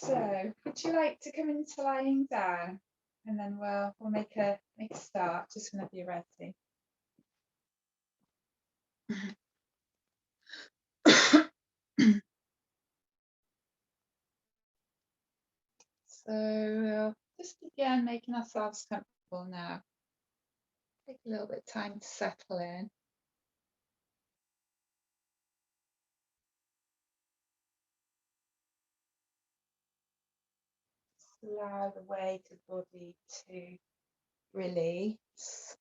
So, would you like to come into lying down, and then we'll make a start just whenever you're ready. So we'll just begin making ourselves comfortable now. Take a little bit of time to settle in. Just allow the weight of the body to release.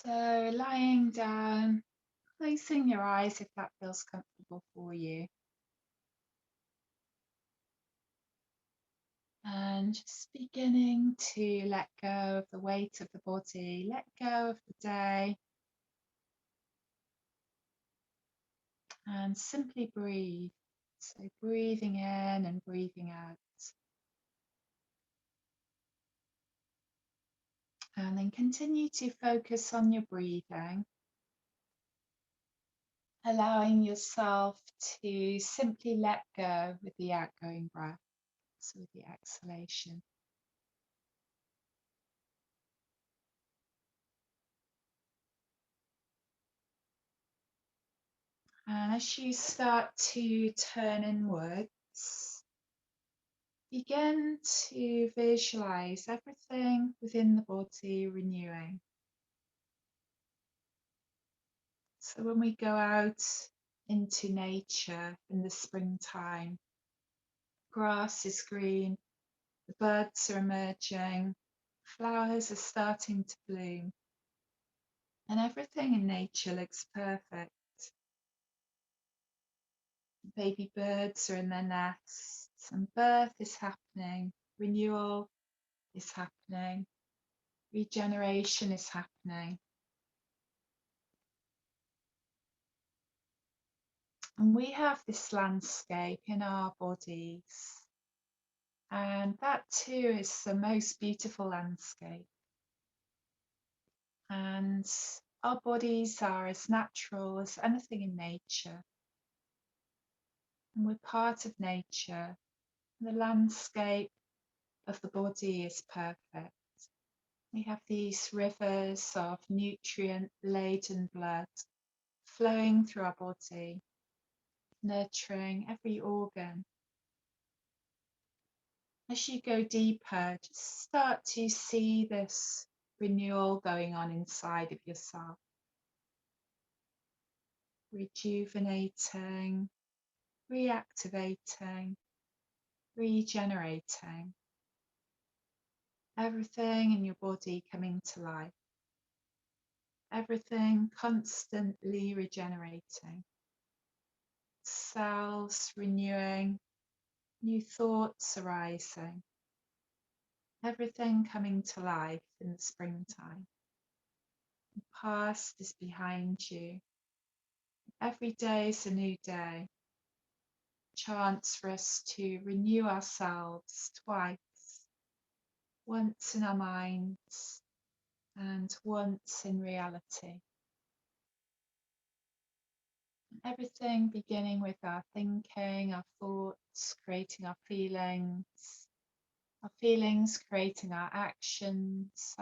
So lying down, closing your eyes if that feels comfortable for you. And just beginning to let go of the weight of the body, let go of the day, and simply breathe. So breathing in and breathing out. And then continue to focus on your breathing, allowing yourself to simply let go with the outgoing breath, so with the exhalation. And as you start to turn inwards, begin to visualize everything within the body renewing. So when we go out into nature in the springtime, grass is green, the birds are emerging, flowers are starting to bloom, and everything in nature looks perfect. Baby birds are in their nests, and birth is happening, renewal is happening, regeneration is happening. And we have this landscape in our bodies, and that too is the most beautiful landscape. And our bodies are as natural as anything in nature. And we're part of nature. The landscape of the body is perfect. We have these rivers of nutrient-laden blood flowing through our body, nurturing every organ. As you go deeper, just start to see this renewal going on inside of yourself, rejuvenating, reactivating, regenerating. Everything in your body coming to life, everything constantly regenerating, cells renewing, new thoughts arising, everything coming to life in the springtime. The past is behind you. Every day is a new day. Chance for us to renew ourselves twice, once in our minds and once in reality. Everything beginning with our thinking, our thoughts, creating our feelings creating our actions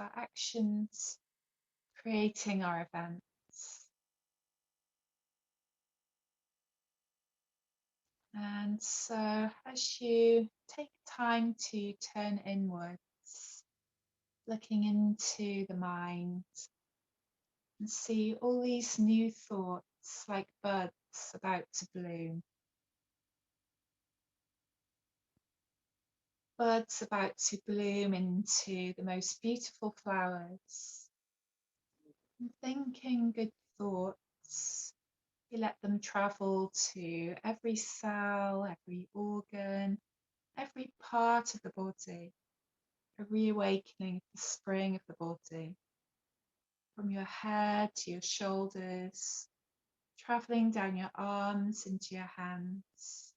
creating our events. And so, as you take time to turn inwards, looking into the mind, and see all these new thoughts like buds about to bloom, buds about to bloom into the most beautiful flowers. And thinking good thoughts, you let them travel to every cell, every organ, every part of the body, a reawakening of the spring of the body, from your head to your shoulders, traveling down your arms into your hands.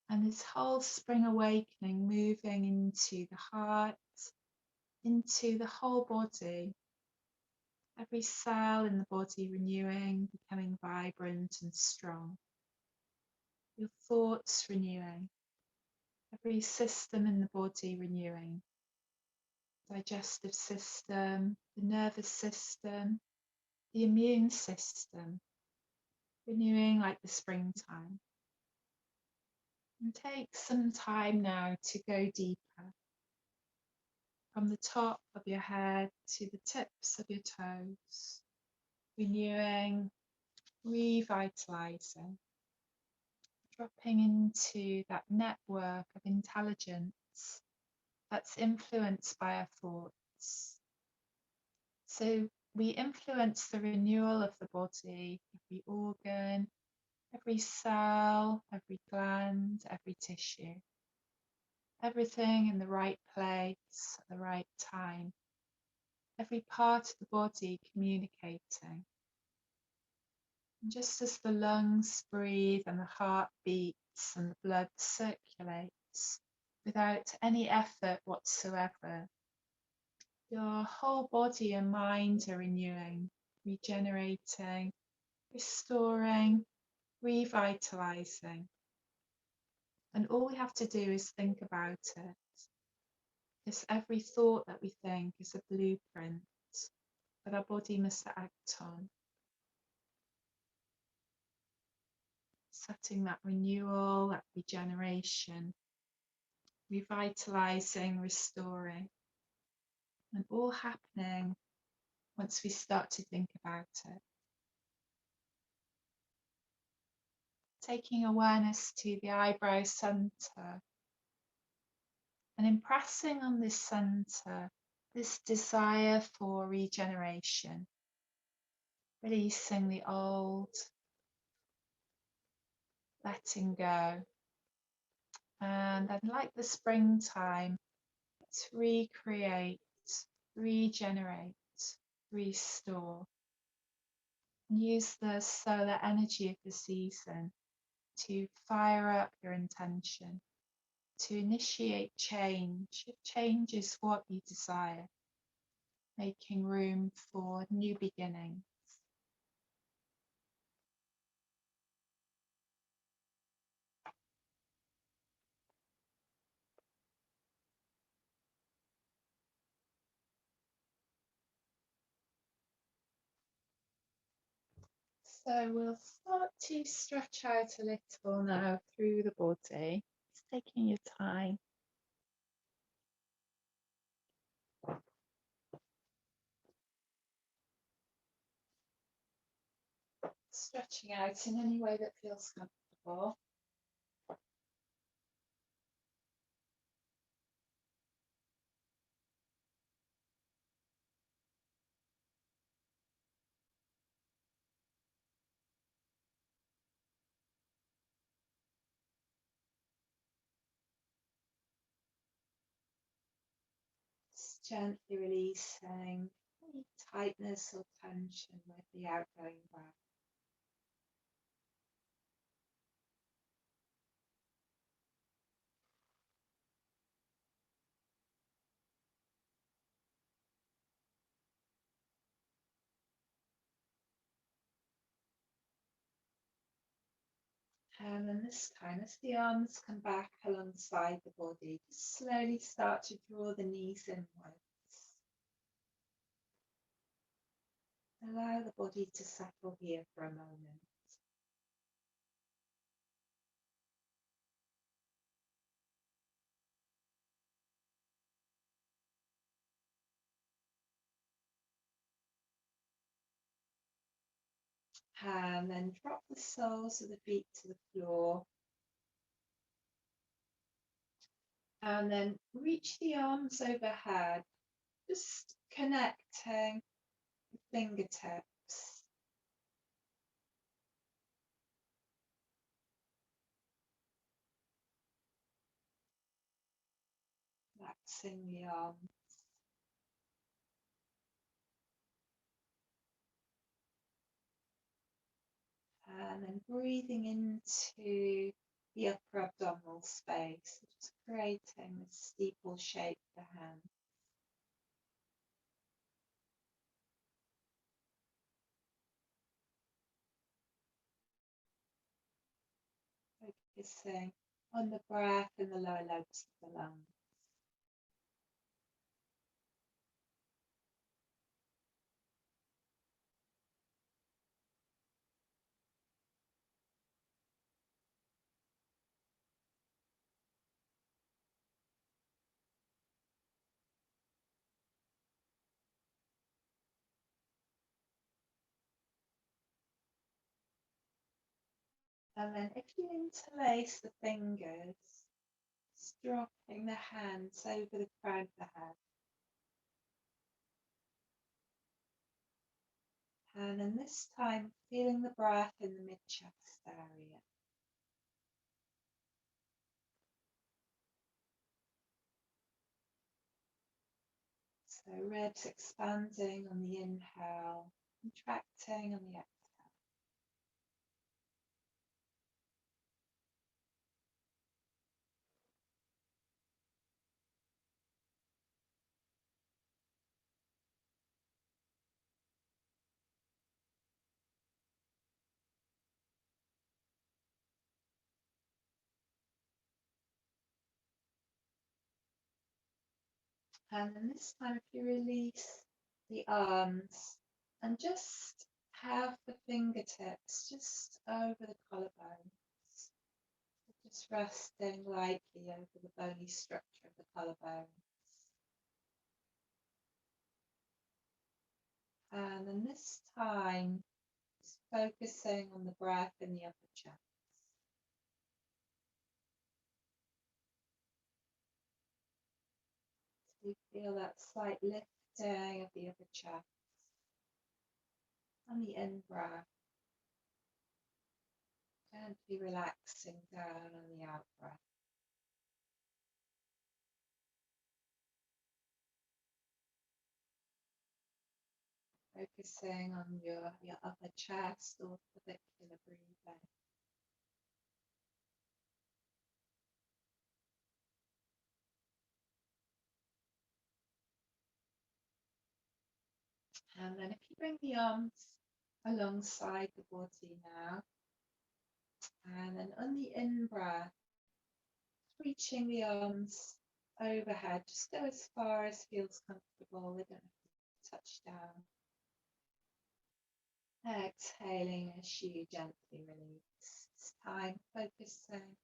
And this whole spring awakening moving into the heart, into the whole body, every cell in the body renewing, becoming vibrant and strong. Your thoughts renewing, every system in the body renewing, digestive system, the nervous system, the immune system, renewing like the springtime. And take some time now to go deeper, from the top of your head to the tips of your toes, renewing, revitalizing, dropping into that network of intelligence that's influenced by our thoughts. So we influence the renewal of the body, every organ, every cell, every gland, every tissue, everything in the right place at the right time, every part of the body communicating. And just as the lungs breathe and the heart beats and the blood circulates without any effort whatsoever, your whole body and mind are renewing, regenerating, restoring, revitalizing. And all we have to do is think about it. Because every thought that we think is a blueprint that our body must act on, setting that renewal, that regeneration, revitalizing, restoring, and all happening once we start to think about it. Taking awareness to the eyebrow center and impressing on this center this desire for regeneration, releasing the old, letting go. And then, like the springtime, let's recreate, regenerate, restore. And use the solar energy of the season to fire up your intention, to initiate change. If change is what you desire, making room for new beginnings. So we'll start to stretch out a little now through the body. Just taking your time. Stretching out in any way that feels comfortable. Just gently releasing any tightness or tension with the outgoing breath. And then this time, as the arms come back alongside the body, just slowly start to draw the knees inwards. Allow the body to settle here for a moment. And then drop the soles of the feet to the floor. And then reach the arms overhead, just connecting the fingertips. Relaxing the arms. And then breathing into the upper abdominal space, just creating this steeple shape for the hand. Focusing on the breath in the lower lobes of the lungs. And then if you interlace the fingers, just dropping the hands over the crown of the head. And then this time, feeling the breath in the mid-chest area. So ribs expanding on the inhale, contracting on the exhale. And then this time, if you release the arms and just have the fingertips just over the collarbones, just resting lightly over the bony structure of the collarbones. And then this time, just focusing on the breath in the upper chest. So you feel that slight lifting of the upper chest on the in breath, gently relaxing down on the out breath. Focusing on your upper chest or clavicular breathing. And then if you bring the arms alongside the body now, and then on the in breath, reaching the arms overhead, just go as far as feels comfortable. They don't have to touch down. Exhaling as you gently release. This time focusing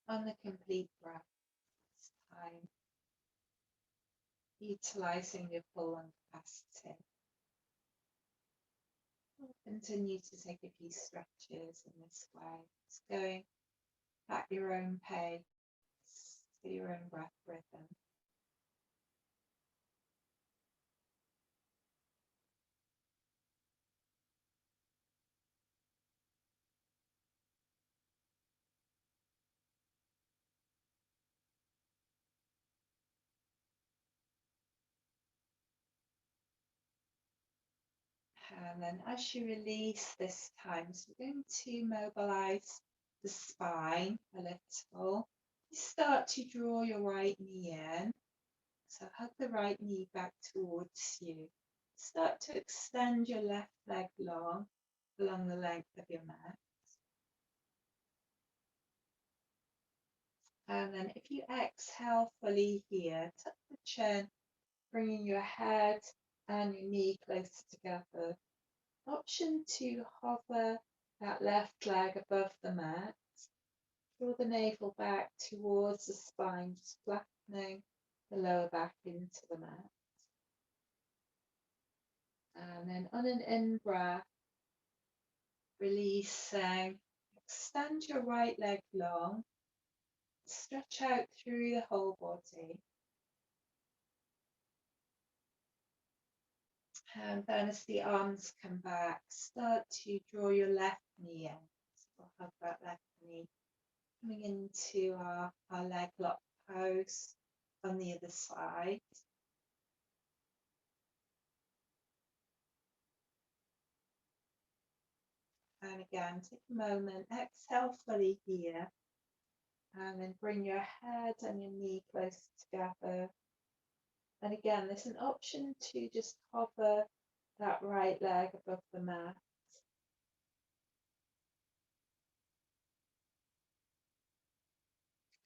on the complete breath. This time utilizing your full lung capacity. We'll continue to take a few stretches in this way. Just going at your own pace, to your own breath rhythm. And then as you release this time, so we're going to mobilize the spine a little. You start to draw your right knee in. So hug the right knee back towards you. Start to extend your left leg long along the length of your mat. And then if you exhale fully here, tuck the chin, bringing your head and your knee closer together. Option to hover that left leg above the mat. Draw the navel back towards the spine, just flattening the lower back into the mat. And then on an in-breath, releasing, extend your right leg long, stretch out through the whole body. And then as the arms come back, start to draw your left knee in. So we'll have that left knee coming into our leg lock pose on the other side. And again, take a moment, exhale fully here. And then bring your head and your knee close together. And again, there's an option to just hover that right leg above the mat.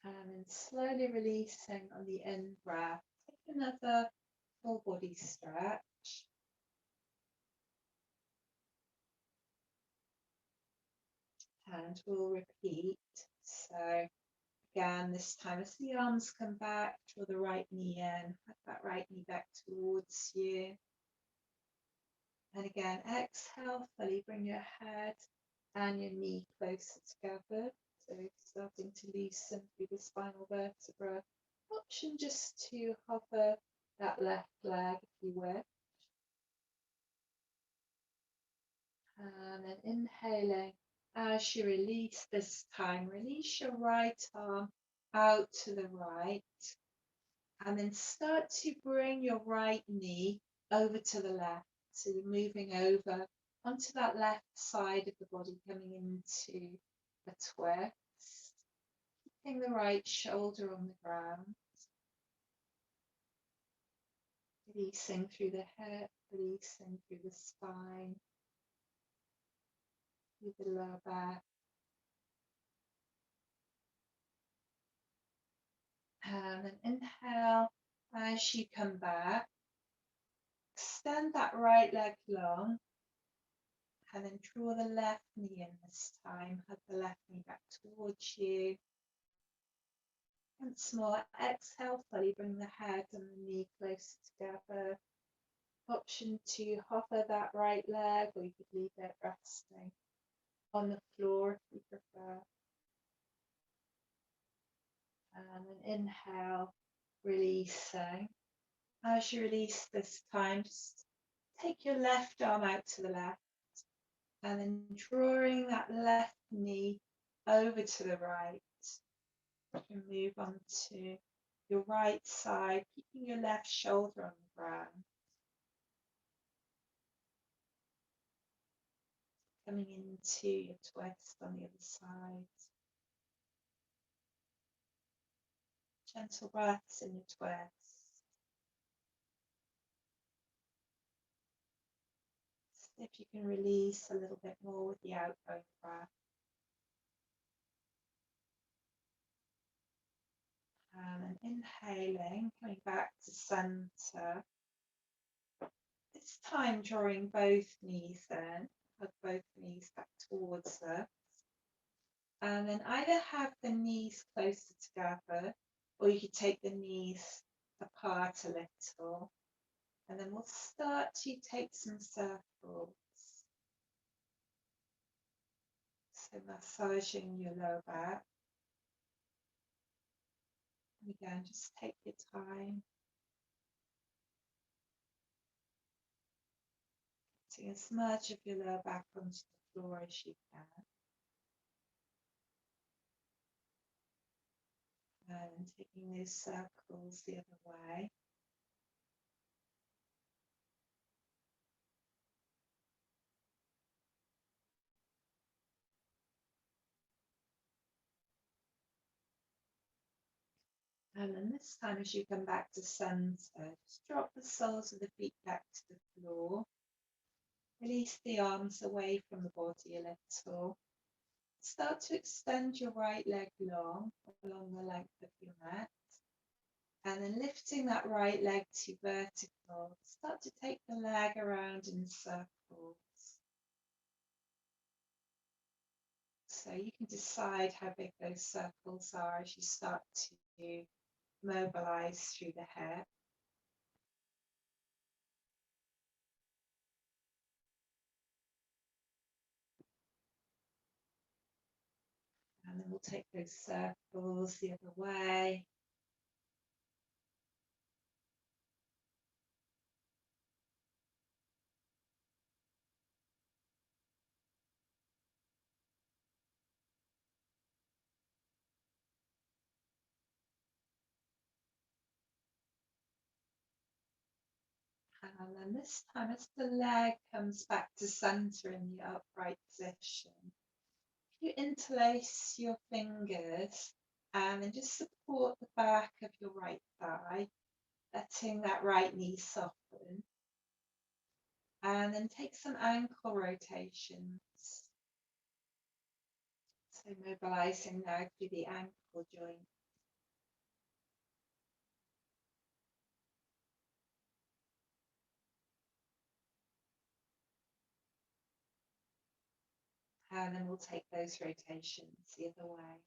And then slowly releasing on the in breath. Take another full body stretch. And we'll repeat. So again, this time as the arms come back, draw the right knee in, put that right knee back towards you. And again, exhale fully, bring your head and your knee closer together. So starting to loosen through the spinal vertebra. Option just to hover that left leg if you wish. And then inhaling. As you release this time, release your right arm out to the right. And then start to bring your right knee over to the left. So you're moving over onto that left side of the body, coming into a twist. Keeping the right shoulder on the ground. Releasing through the hip, releasing through the spine, through the lower back. And then inhale as you come back. Extend that right leg long. And then draw the left knee in this time. Hug the left knee back towards you. Once more, exhale fully, bring the head and the knee closer together. Option to hover that right leg, or you could leave it resting on the floor if you prefer. And then inhale, releasing. As you release this time, just take your left arm out to the left. And then drawing that left knee over to the right. And move on to your right side, keeping your left shoulder on the ground. Coming into your twist on the other side. Gentle breaths in your twist. See if you can release a little bit more with the outgoing breath. And then inhaling, coming back to center. This time drawing both knees in, hug both knees back towards us. And then either have the knees closer together, or you could take the knees apart a little. And then we'll start to take some circles. So massaging your lower back. And again, just take your time. Getting as much of your lower back onto the floor as you can. And taking those circles the other way. And then this time as you come back to center, just drop the soles of the feet back to the floor. Release the arms away from the body a little. Start to extend your right leg long along the length of your mat. And then lifting that right leg to vertical, start to take the leg around in circles. So you can decide how big those circles are as you start to mobilize through the head. And then we'll take those circles the other way. And then this time, as the leg comes back to center in the upright position, you interlace your fingers and then just support the back of your right thigh, letting that right knee soften. And then take some ankle rotations. So mobilizing now through the ankle joint. And then we'll take those rotations the other way.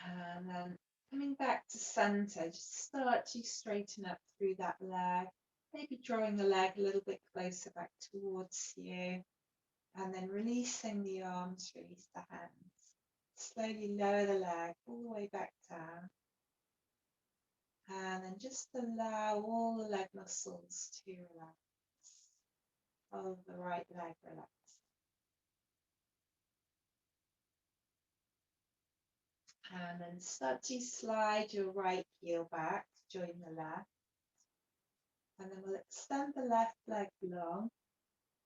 And then coming back to center, just start to straighten up through that leg, maybe drawing the leg a little bit closer back towards you, and then releasing the arms, release the hands. Slowly lower the leg all the way back down. And then just allow all the leg muscles to relax. Follow the right leg relax. And then start to slide your right heel back, join the left. And then we'll extend the left leg long,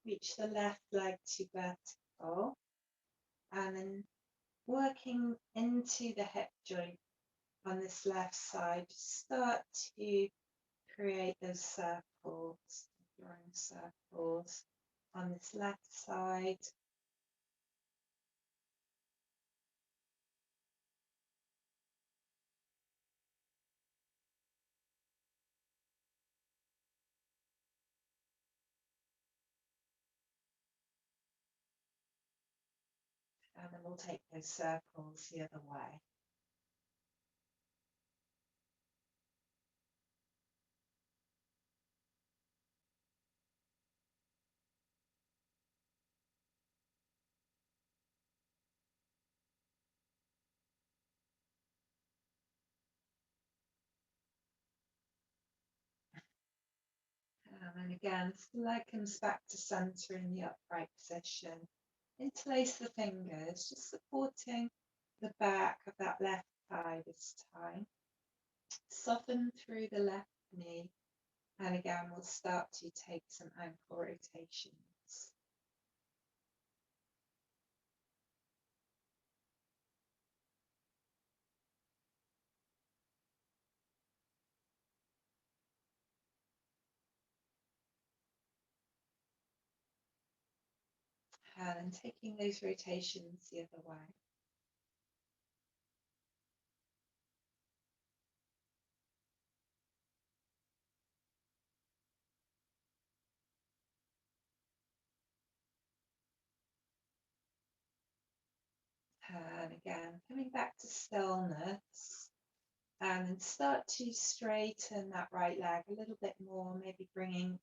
reach the left leg to vertical, and then working into the hip joint on this left side, start to create those circles, drawing circles on this left side. And then we'll take those circles the other way. And then again, as the leg comes back to center in the upright position, interlace the fingers, just supporting the back of that left thigh this time. Soften through the left knee. And again, we'll start to take some ankle rotations. And then taking those rotations the other way. And again, coming back to stillness. And start to straighten that right leg a little bit more, maybe bringing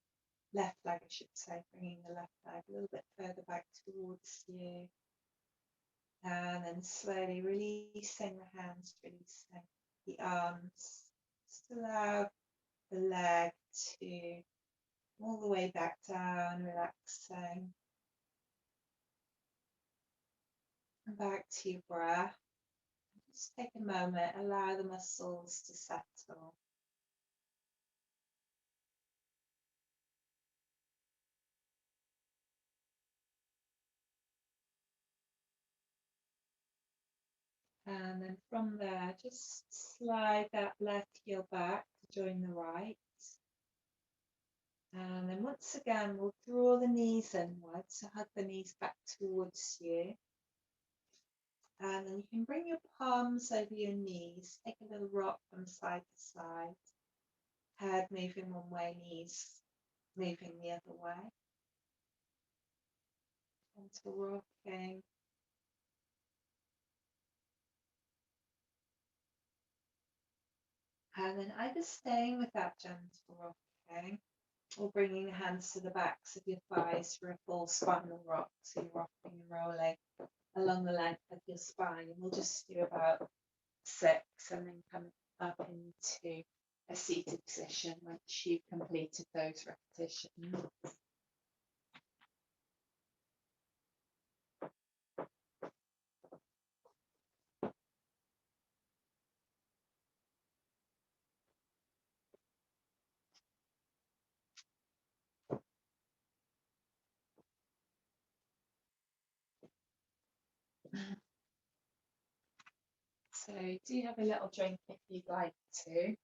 left leg, I should say, bringing the left leg a little bit further back towards you. And then slowly releasing the hands, releasing the arms. Just allow the leg to all the way back down, relaxing. And back to your breath. Just take a moment, allow the muscles to settle. And then from there, just slide that left heel back to join the right. And then once again, we'll draw the knees inwards, so hug the knees back towards you. And then you can bring your palms over your knees, take a little rock from side to side, head moving one way, knees moving the other way. Gentle rocking. And then either staying with that gentle rocking or bringing the hands to the backs of your thighs for a full spinal rock. So you're rocking and rolling along the length of your spine. And we'll just do about 6 and then come up into a seated position once you've completed those repetitions. So do have a little drink if you'd like to.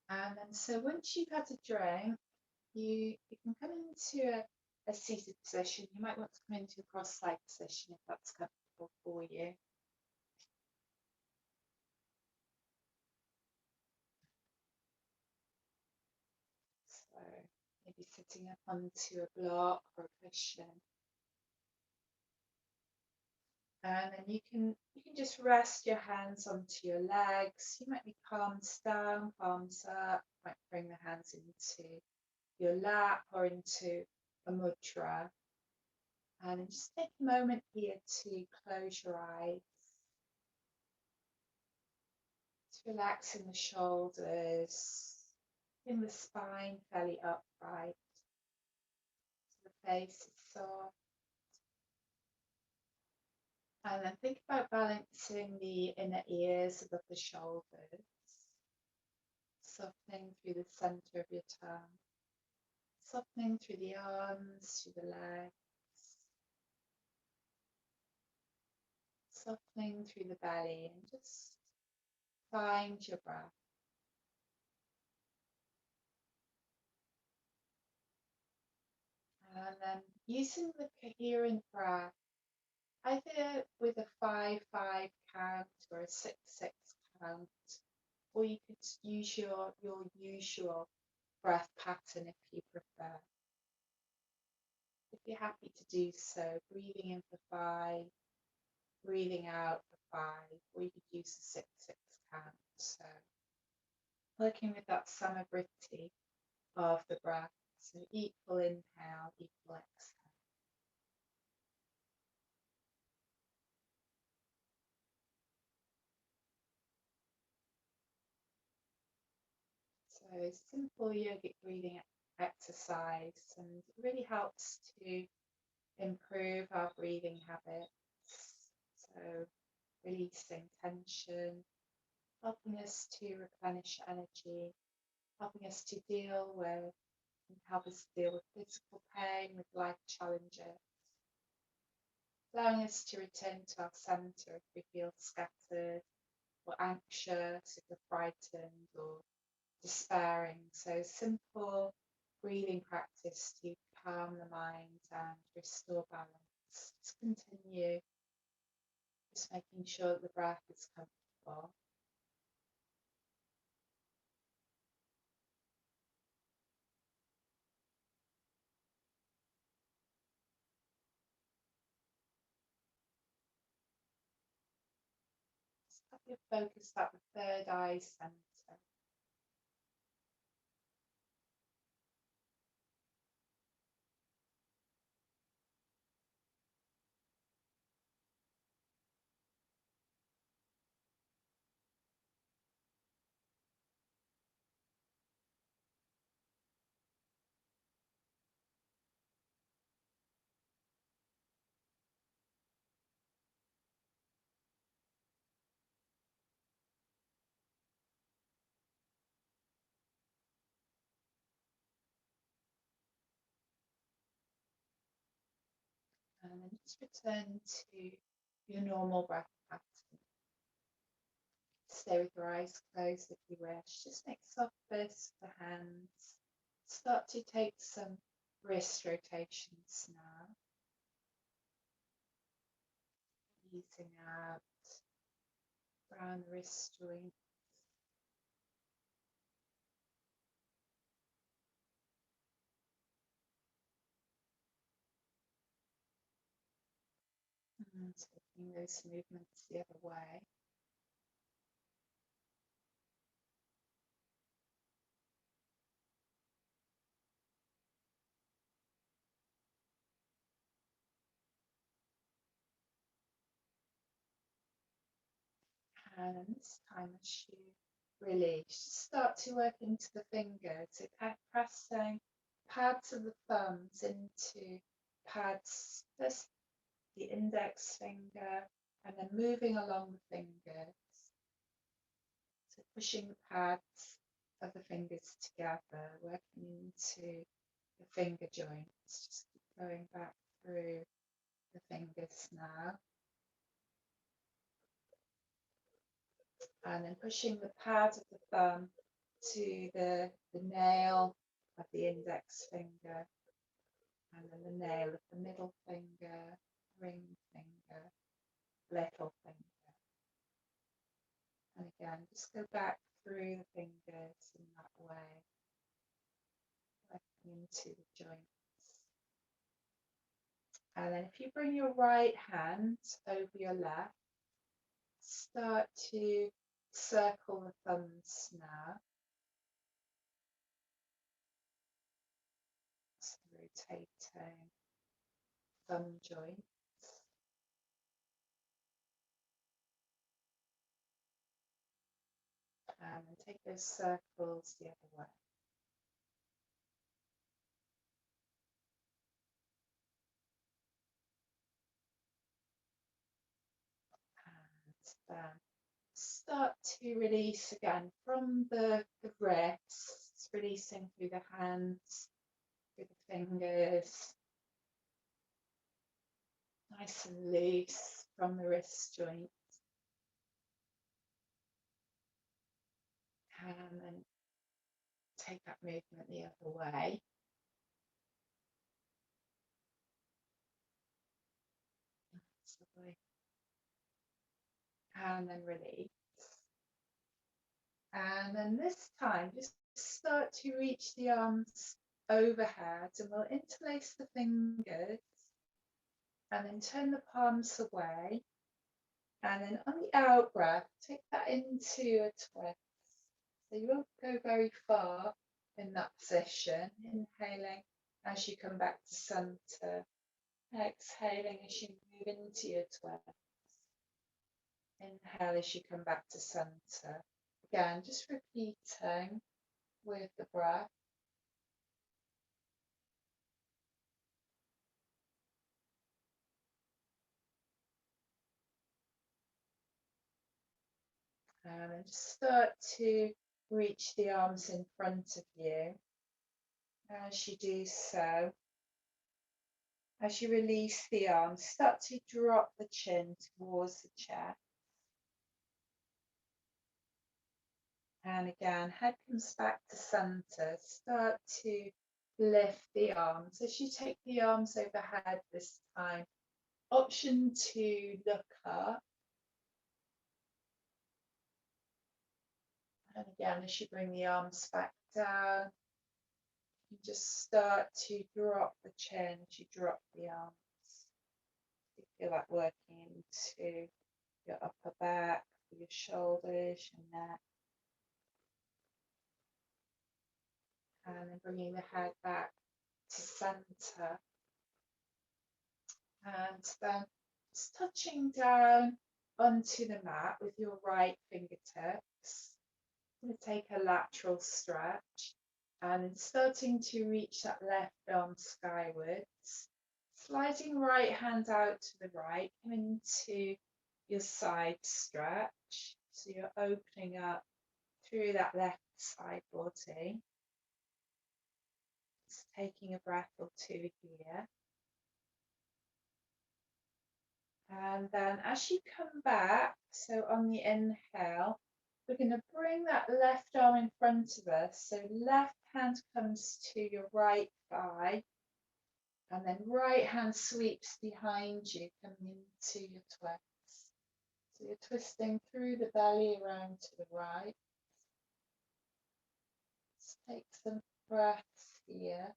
And then so once you've had a drink, you can come into a seated position. You might want to come into a cross-legged position if that's comfortable for you. So maybe sitting up onto a block or a cushion. And then you can just rest your hands onto your legs. You might be palms down, palms up. You might bring the hands into your lap or into a mudra. And just take a moment here to close your eyes. Just relaxing the shoulders, in the spine fairly upright. So the face is soft. And then think about balancing the inner ears above the shoulders, softening through the center of your tongue, softening through the arms, through the legs, softening through the belly, and just find your breath. And then using the coherent breath, either with a 5-5 count or a 6-6 count, or you could use your usual breath pattern if you prefer. If you're happy to do so, breathing in for 5, breathing out for 5, or you could use the 6-6 count. So working with that samavriti of the breath, so equal inhale, equal exhale. So simple yogic breathing exercise, and it really helps to improve our breathing habits. So releasing tension, helping us to replenish energy, helping us to deal with and help us deal with physical pain, with life challenges, allowing us to return to our centre if we feel scattered or anxious, if we're frightened or despairing. So simple breathing practice to calm the mind and restore balance. Just continue, just making sure that the breath is comfortable. Just have your focus at the third eye centre. And then just return to your normal breath pattern. Stay with your eyes closed if you wish. Just make soft fists with the hands. Start to take some wrist rotations now. Easing out around the wrist joint. And taking those movements the other way. And this time as you release, start to work into the fingers, so pressing pads of the thumbs into pads, just the index finger, and then moving along the fingers. So pushing the pads of the fingers together, working into the finger joints, just keep going back through the fingers now. And then pushing the pad of the thumb to the nail of the index finger, and then the nail of the middle finger, ring finger, little finger. And again, just go back through the fingers in that way, working into the joints. And then if you bring your right hand over your left, start to circle the thumbs now. So rotating thumb joints. And take those circles the other way. And then start to release again from the wrists, releasing through the hands, through the fingers, nice and loose from the wrist joint. And then take that movement the other way. And then release. And then this time, just start to reach the arms overhead, and we'll interlace the fingers and then turn the palms away. And then on the out breath, take that into a twist. So you won't go very far in that position. Inhaling as you come back to center. Exhaling as you move into your twist. Inhale as you come back to center. Again, just repeating with the breath. And then just start to reach the arms in front of you. As you do so, as you release the arms, start to drop the chin towards the chest. And again, head comes back to center. Start to lift the arms. As you take the arms overhead this time, option to look up. And again, as you bring the arms back down, you just start to drop the chin as you drop the arms. You feel like working into your upper back, your shoulders, your neck. And then bringing the head back to center. And then just touching down onto the mat with your right fingertips. I'm going to take a lateral stretch and then starting to reach that left arm skywards. Sliding right hand out to the right, coming to your side stretch. So you're opening up through that left side body. Just taking a breath or two here. And then as you come back, so on the inhale, we're going to bring that left arm in front of us. So left hand comes to your right thigh, and then right hand sweeps behind you, coming into your twist. So you're twisting through the belly around to the right. Just take some breaths here.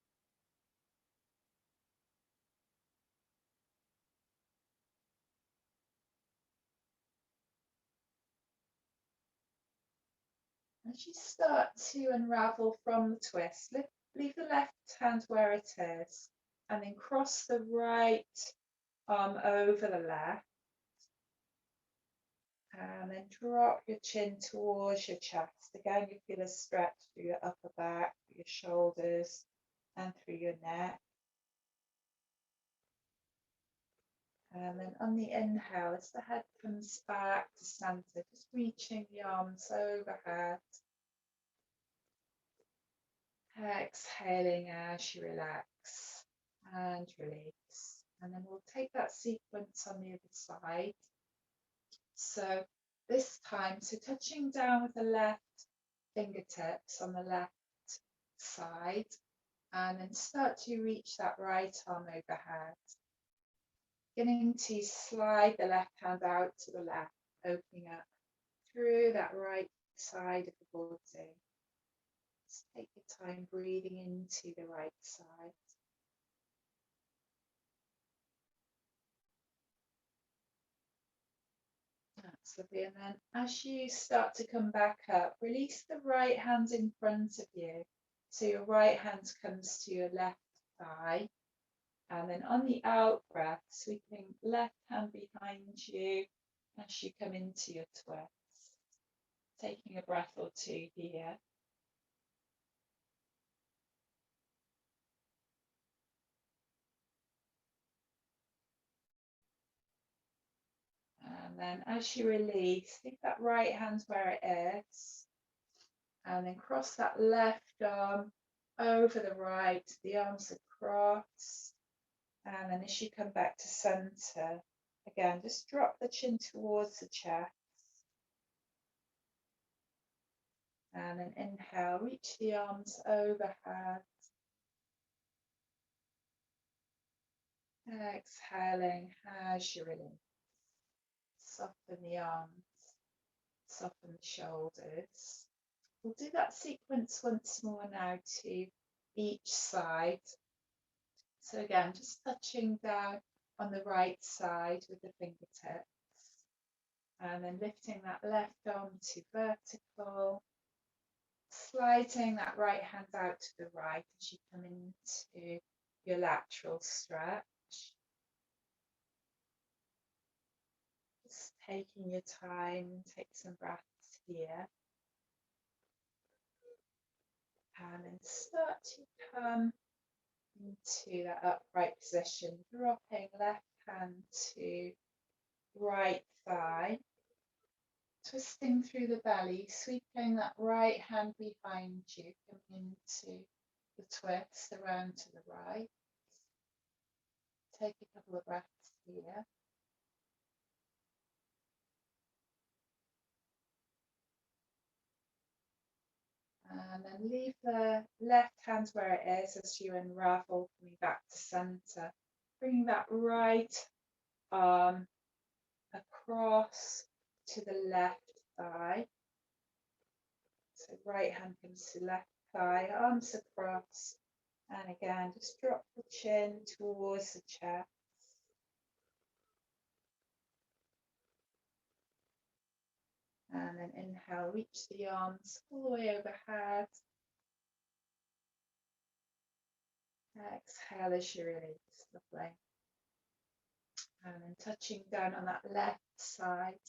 As you start to unravel from the twist, leave the left hand where it is, and then cross the right arm over the left, and then drop your chin towards your chest. Again, you feel a stretch through your upper back, through your shoulders, and through your neck. And then on the inhale, as the head comes back to center, just reaching the arms overhead. Exhaling as you relax and release. And then we'll take that sequence on the other side. So this time, so touching down with the left fingertips on the left side, and then start to reach that right arm overhead. Beginning to slide the left hand out to the left, opening up through that right side of the body. Just take your time breathing into the right side. That's lovely. And then as you start to come back up, release the right hand in front of you. So your right hand comes to your left thigh. And then on the out breath, sweeping left hand behind you as you come into your twist. Taking a breath or two here. And then as you release, leave that right hand where it is. And then cross that left arm over the right, the arms across. And then as you come back to center, again, just drop the chin towards the chest. And then inhale, reach the arms overhead. Exhaling as you release. Soften the arms, soften the shoulders. We'll do that sequence once more now to each side. So again, just touching down on the right side with the fingertips, and then lifting that left arm to vertical, sliding that right hand out to the right as you come into your lateral stretch. Just taking your time, take some breaths here. And then start to come into that upright position, dropping left hand to right thigh, twisting through the belly, sweeping that right hand behind you, coming into the twist around to the right. Take a couple of breaths here. And then leave the left hand where it is as you unravel, coming back to center. Bring that right arm across to the left thigh. So right hand comes to left thigh, arms across. And again, just drop the chin towards the chest. And then inhale, reach the arms all the way overhead. Exhale as you release, lovely. And then touching down on that left side,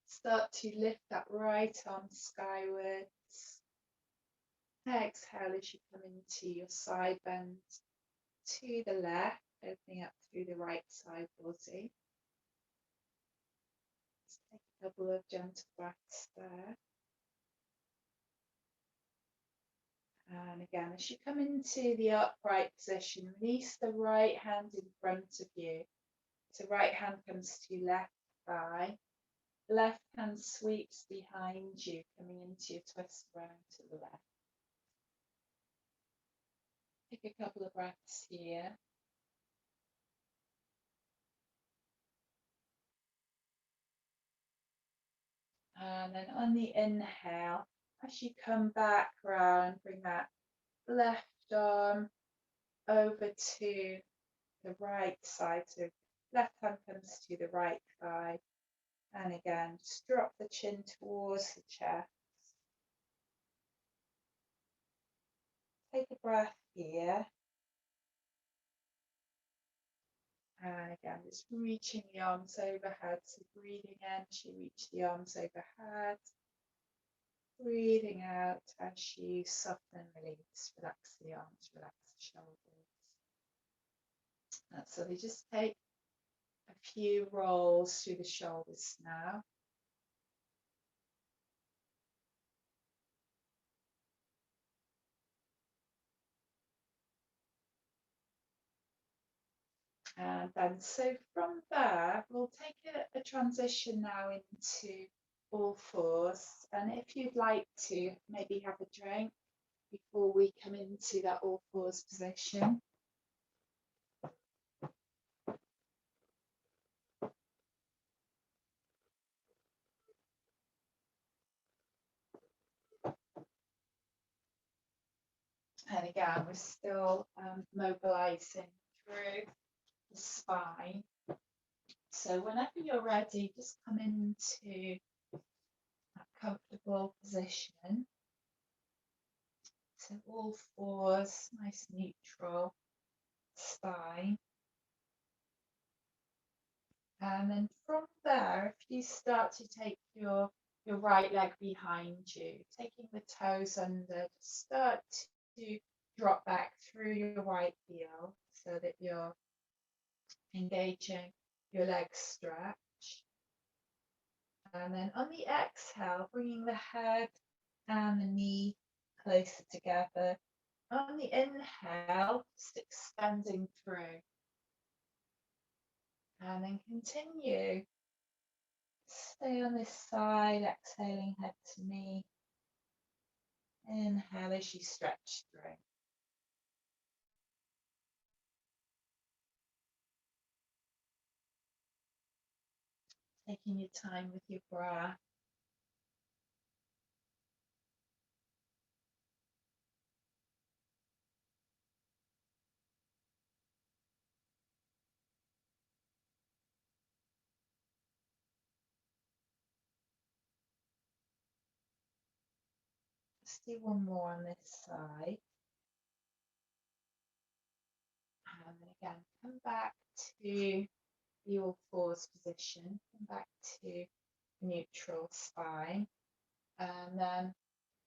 start to lift that right arm skywards. Exhale as you come into your side bend to the left, opening up through the right side body. Just take a couple of gentle breaths there. And again, as you come into the upright position, release the right hand in front of you. So right hand comes to your left thigh. Left hand sweeps behind you, coming into your twist around to the left. Take a couple of breaths here. And then on the inhale, as you come back round, bring that left arm over to the right side. So left hand comes to the right thigh. And again, just drop the chin towards the chest. Take a breath here. And again, just reaching the arms overhead. So breathing in as you reach the arms overhead. Breathing out as you soften and release. Relax the arms, relax the shoulders. So we just take a few rolls through the shoulders now. And then so from there, we'll take a transition now into all fours. And if you'd like to maybe have a drink before we come into that all fours position. And again, we're still mobilizing through the spine. So whenever you're ready, just come into that comfortable position. So all fours, nice neutral spine. And then from there, if you start to take your right leg behind you, taking the toes under, start to drop back through your right heel so that you're engaging your leg stretch. And then on the exhale, bringing the head and the knee closer together. On the inhale, just extending through. And then continue. Stay on this side, exhaling head to knee. Inhale as you stretch through. Taking your time with your breath. Let's do one more on this side. And then again, come back to the all fours position. Come back to neutral spine. And then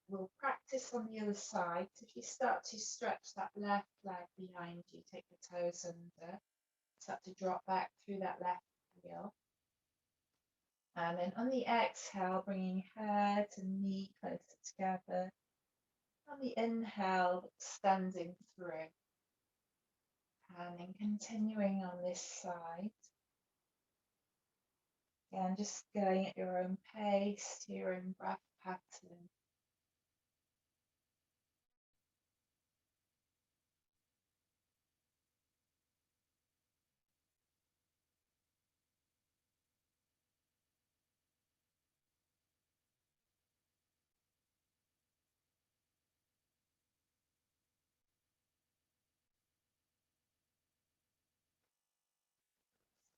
we'll practice on the other side. So if you start to stretch that left leg behind you, take the toes under, start to drop back through that left heel. And then on the exhale, bringing head and knee closer together. On the inhale, extending through. And then continuing on this side. Again, just going at your own pace, to your own breath pattern.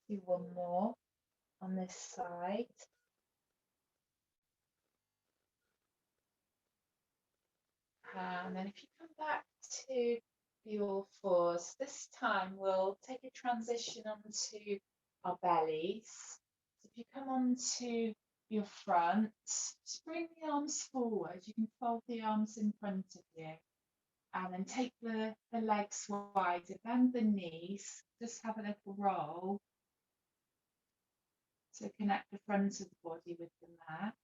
Do one more on this side. And then if you come back to the all fours, this time we'll take a transition onto our bellies. So if you come onto your front, just bring the arms forward. You can fold the arms in front of you. And then take the legs wider, bend the knees, just have a little roll. So connect the front of the body with the mat.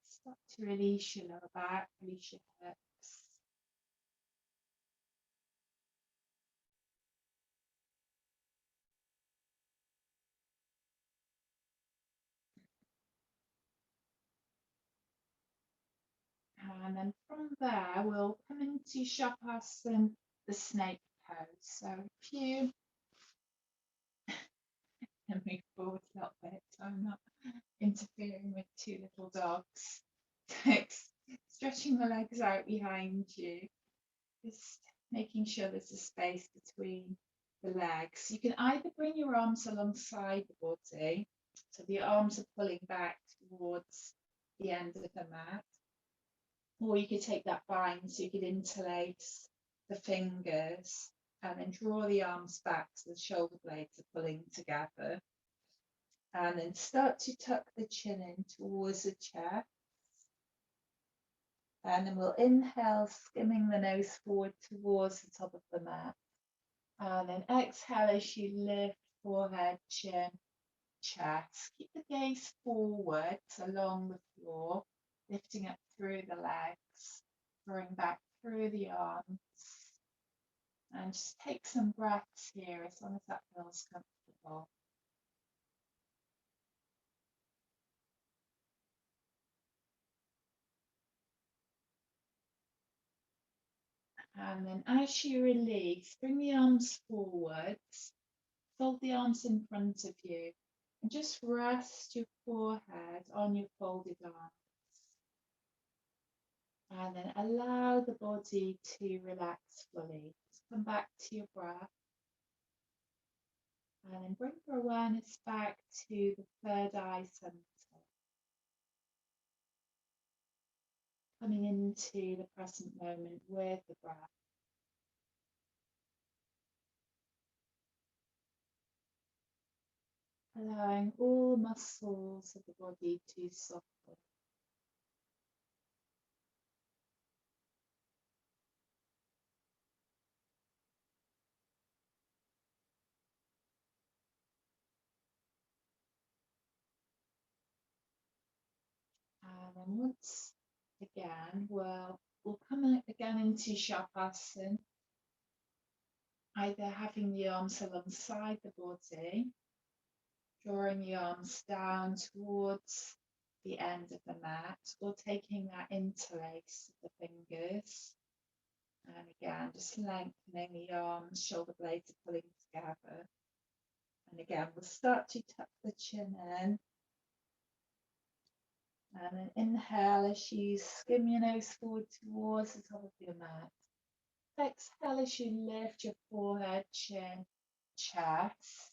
Start to release your lower back, release your hips. there, we'll come into Shavasana, the snake pose. So if you can move forward a little bit, so I'm not interfering with two little dogs. Stretching the legs out behind you, just making sure there's a space between the legs. You can either bring your arms alongside the body, so the arms are pulling back towards the end of the mat, or you could take that bind, so you could interlace the fingers and then draw the arms back so the shoulder blades are pulling together. And then start to tuck the chin in towards the chest. And then we'll inhale, skimming the nose forward towards the top of the mat. And then exhale as you lift forehead, chin, chest. Keep the gaze forward along the floor, lifting up through the legs, drawing back through the arms. And just take some breaths here as long as that feels comfortable. And then as you release, bring the arms forwards, fold the arms in front of you, and just rest your forehead on your folded arms. And then allow the body to relax fully. Just come back to your breath. And then bring your awareness back to the third eye center. Coming into the present moment with the breath. Allowing all muscles of the body to soften. And then once again, we'll come again into Shavasana, either having the arms alongside the body, drawing the arms down towards the end of the mat, or taking that interlace of the fingers. And again, just lengthening the arms, shoulder blades are pulling together. And again, we'll start to tuck the chin in. And then inhale as you skim your nose forward towards the top of your mat. Exhale as you lift your forehead, chin, chest.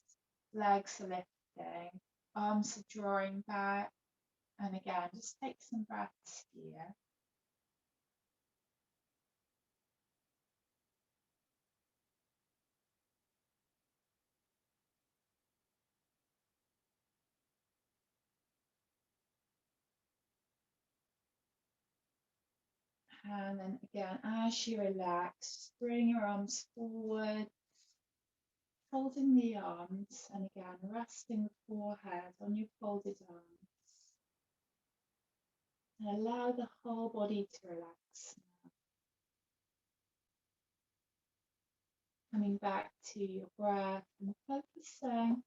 Legs are lifting, arms are drawing back. And again, just take some breaths here. And then again, as you relax, bring your arms forward, folding the arms, and again, resting the forehead on your folded arms. And allow the whole body to relax now. Coming back to your breath and focusing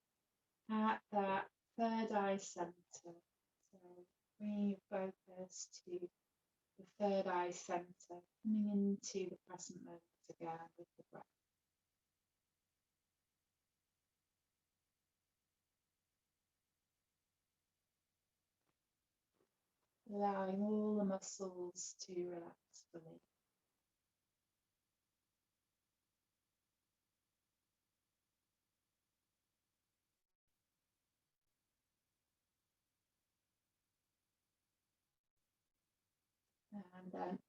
at that third eye center. So bringing your focus to the third eye center, coming into the present moment again with the breath. Allowing all the muscles to relax fully. And then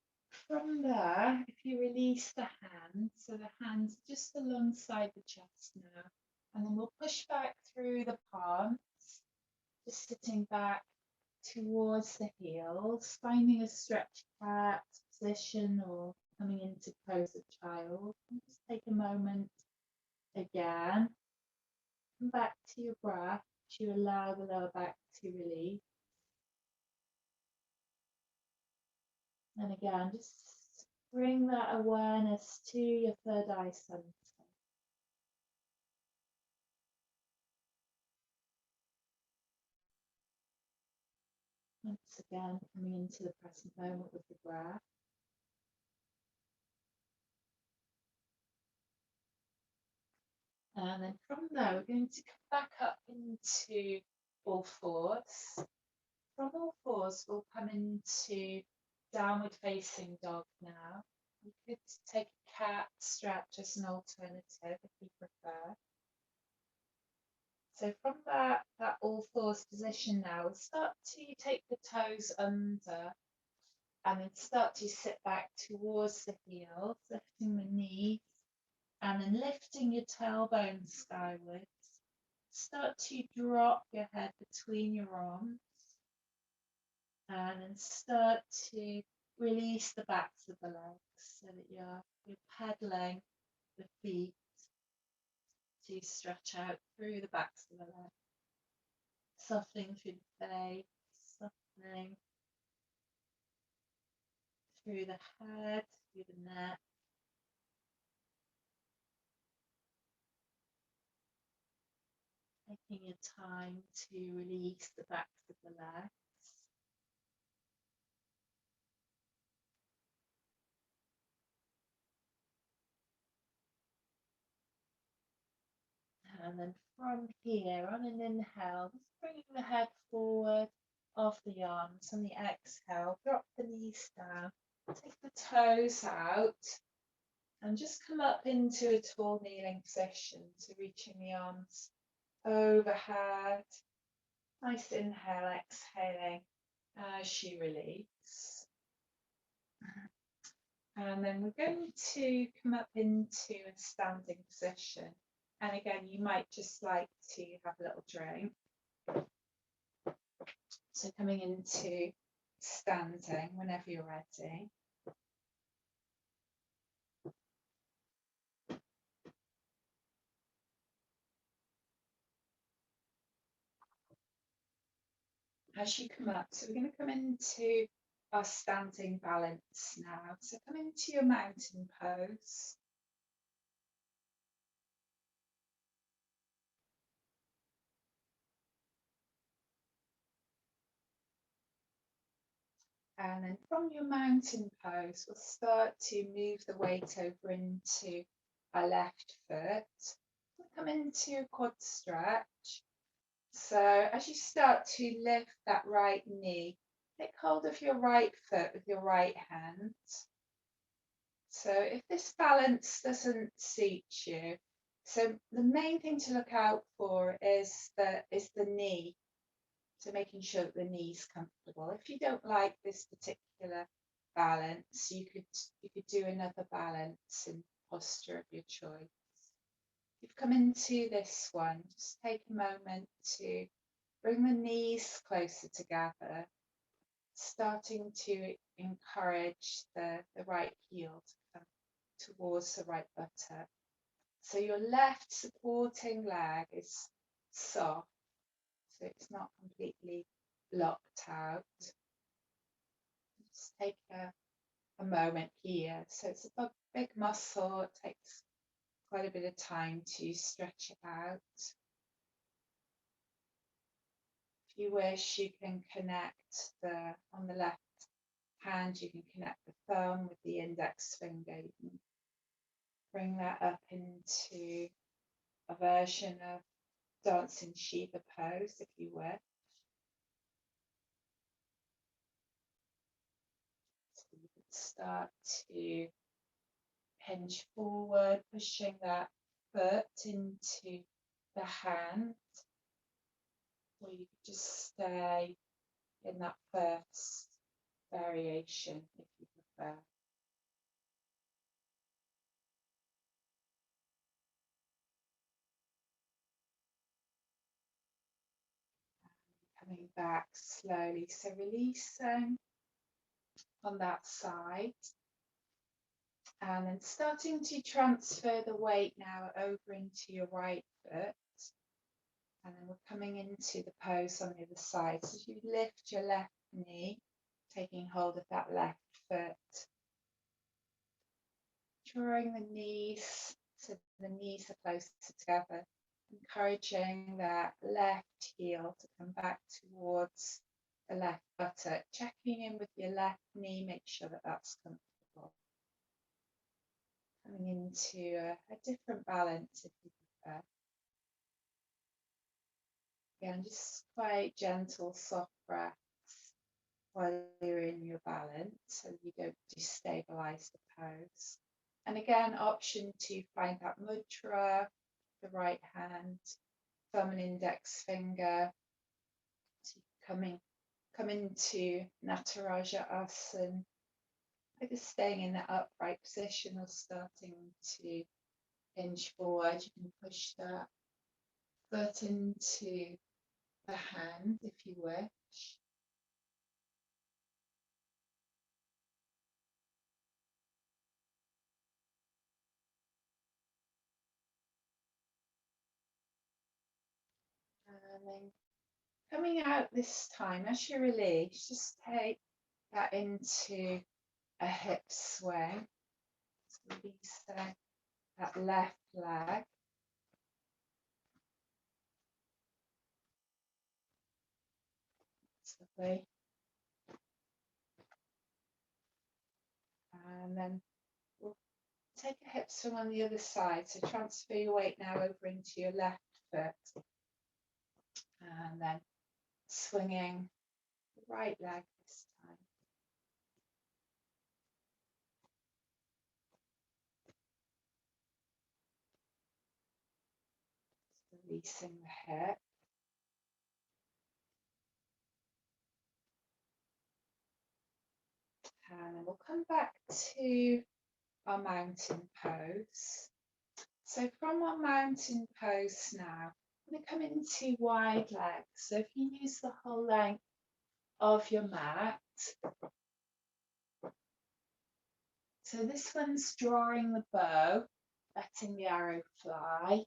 from there, if you release the hands, so the hands just alongside the chest now, and then we'll push back through the palms, just sitting back towards the heels, finding a stretch cat position or coming into pose of child. And just take a moment again, come back to your breath to allow the lower back to release. And again, just bring that awareness to your third eye center. Once again, coming into the present moment with the breath. And then from there, we're going to come back up into all fours. From all fours, we'll come into downward facing dog now. You could take a cat stretch as an alternative if you prefer. So from that all fours position now, we'll start to take the toes under and then start to sit back towards the heels, lifting the knees and then lifting your tailbone skywards. Start to drop your head between your arms and then start to release the backs of the legs so that you're pedaling the feet to stretch out through the backs of the legs, softening through the face, softening through the head, through the neck. Taking your time to release the backs of the legs. And then from here, on an inhale, just bringing the head forward off the arms. On the exhale, drop the knees down, take the toes out, and just come up into a tall kneeling position. So reaching the arms overhead. Nice inhale, exhaling as you release. And then we're going to come up into a standing position. And again, you might just like to have a little drink. So coming into standing whenever you're ready. As you come up, so we're going to come into our standing balance now. So come into your mountain pose. And then from your mountain pose, we'll start to move the weight over into our left foot. We'll come into a quad stretch. So as you start to lift that right knee, take hold of your right foot with your right hand. So if this balance doesn't suit you, so the main thing to look out for is the knee. So making sure that the knee's comfortable. If you don't like this particular balance, you could do another balance in posture of your choice. You've come into this one, just take a moment to bring the knees closer together, starting to encourage the right heel to come towards the right buttock. So your left supporting leg is soft, so it's not completely locked out. Just take a moment here. So it's a big muscle, it takes quite a bit of time to stretch it out. If you wish, you can connect on the left hand, you can connect the thumb with the index finger. You can bring that up into a version of dancing Shiva pose if you wish. So you could start to hinge forward, pushing that foot into the hand, or you could just stay in that first variation if you prefer. Coming back slowly, so releasing on that side. And then starting to transfer the weight now over into your right foot. And then we're coming into the pose on the other side. So you lift your left knee, taking hold of that left foot. Drawing the knees so the knees are closer together. Encouraging that left heel to come back towards the left buttock. Checking in with your left knee, make sure that that's comfortable. Coming into a different balance if you over. Again, just quite gentle, soft breaths while you're in your balance so you don't destabilize the pose. And again, option to find that mudra, the right hand, thumb and index finger. So come into Nataraja Asana, either staying in that upright position or starting to hinge forward. You can push that foot into the hand if you wish. And then coming out this time, as you release, just take that into a hip swing. So release that left leg. Lovely. And then we'll take a hip swing on the other side. So transfer your weight now over into your left foot. And then swinging the right leg this time. Releasing the hip. And then we'll come back to our mountain pose. So from our mountain pose now, I'm going to come into wide legs. So if you use the whole length of your mat. So this one's drawing the bow, letting the arrow fly.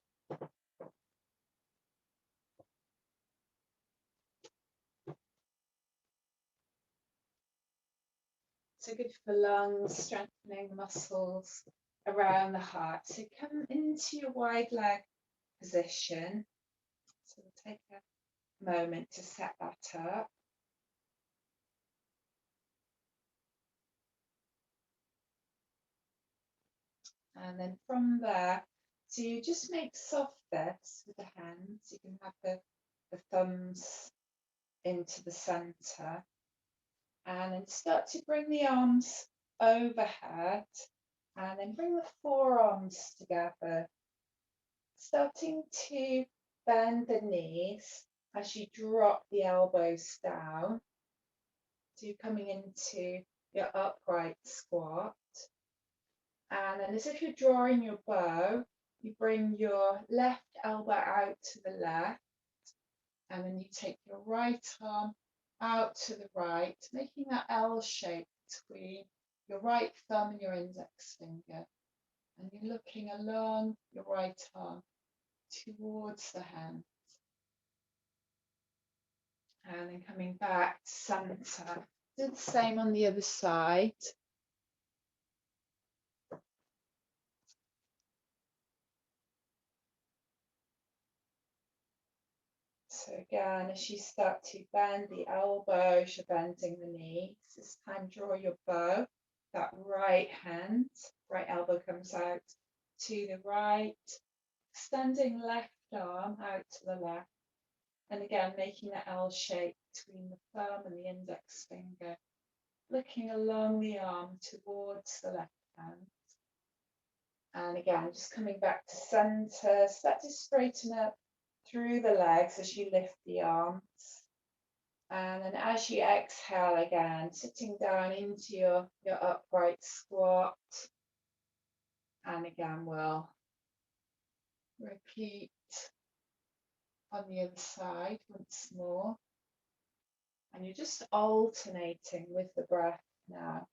So good for lungs, strengthening the muscles around the heart. So come into your wide leg position. So we'll take a moment to set that up. And then from there, so you just make soft fists with the hands. You can have the thumbs into the center. And then start to bring the arms overhead. And then bring the forearms together. Starting to bend the knees as you drop the elbows down. So you're coming into your upright squat. And then as if you're drawing your bow, you bring your left elbow out to the left. And then you take your right arm out to the right, making that L shape between your right thumb and your index finger. And you're looking along your right arm towards the hand. And then coming back to center. Do the same on the other side. So again, as you start to bend the elbows, you're bending the knees. This time draw your bow, that right hand, right elbow comes out to the right, extending left arm out to the left. And again, making that L shape between the thumb and the index finger, looking along the arm towards the left hand. And again, just coming back to center, start to straighten up through the legs as you lift the arms. And then as you exhale again, sitting down into your upright squat. And again, we'll repeat on the other side once more. And you're just alternating with the breath now.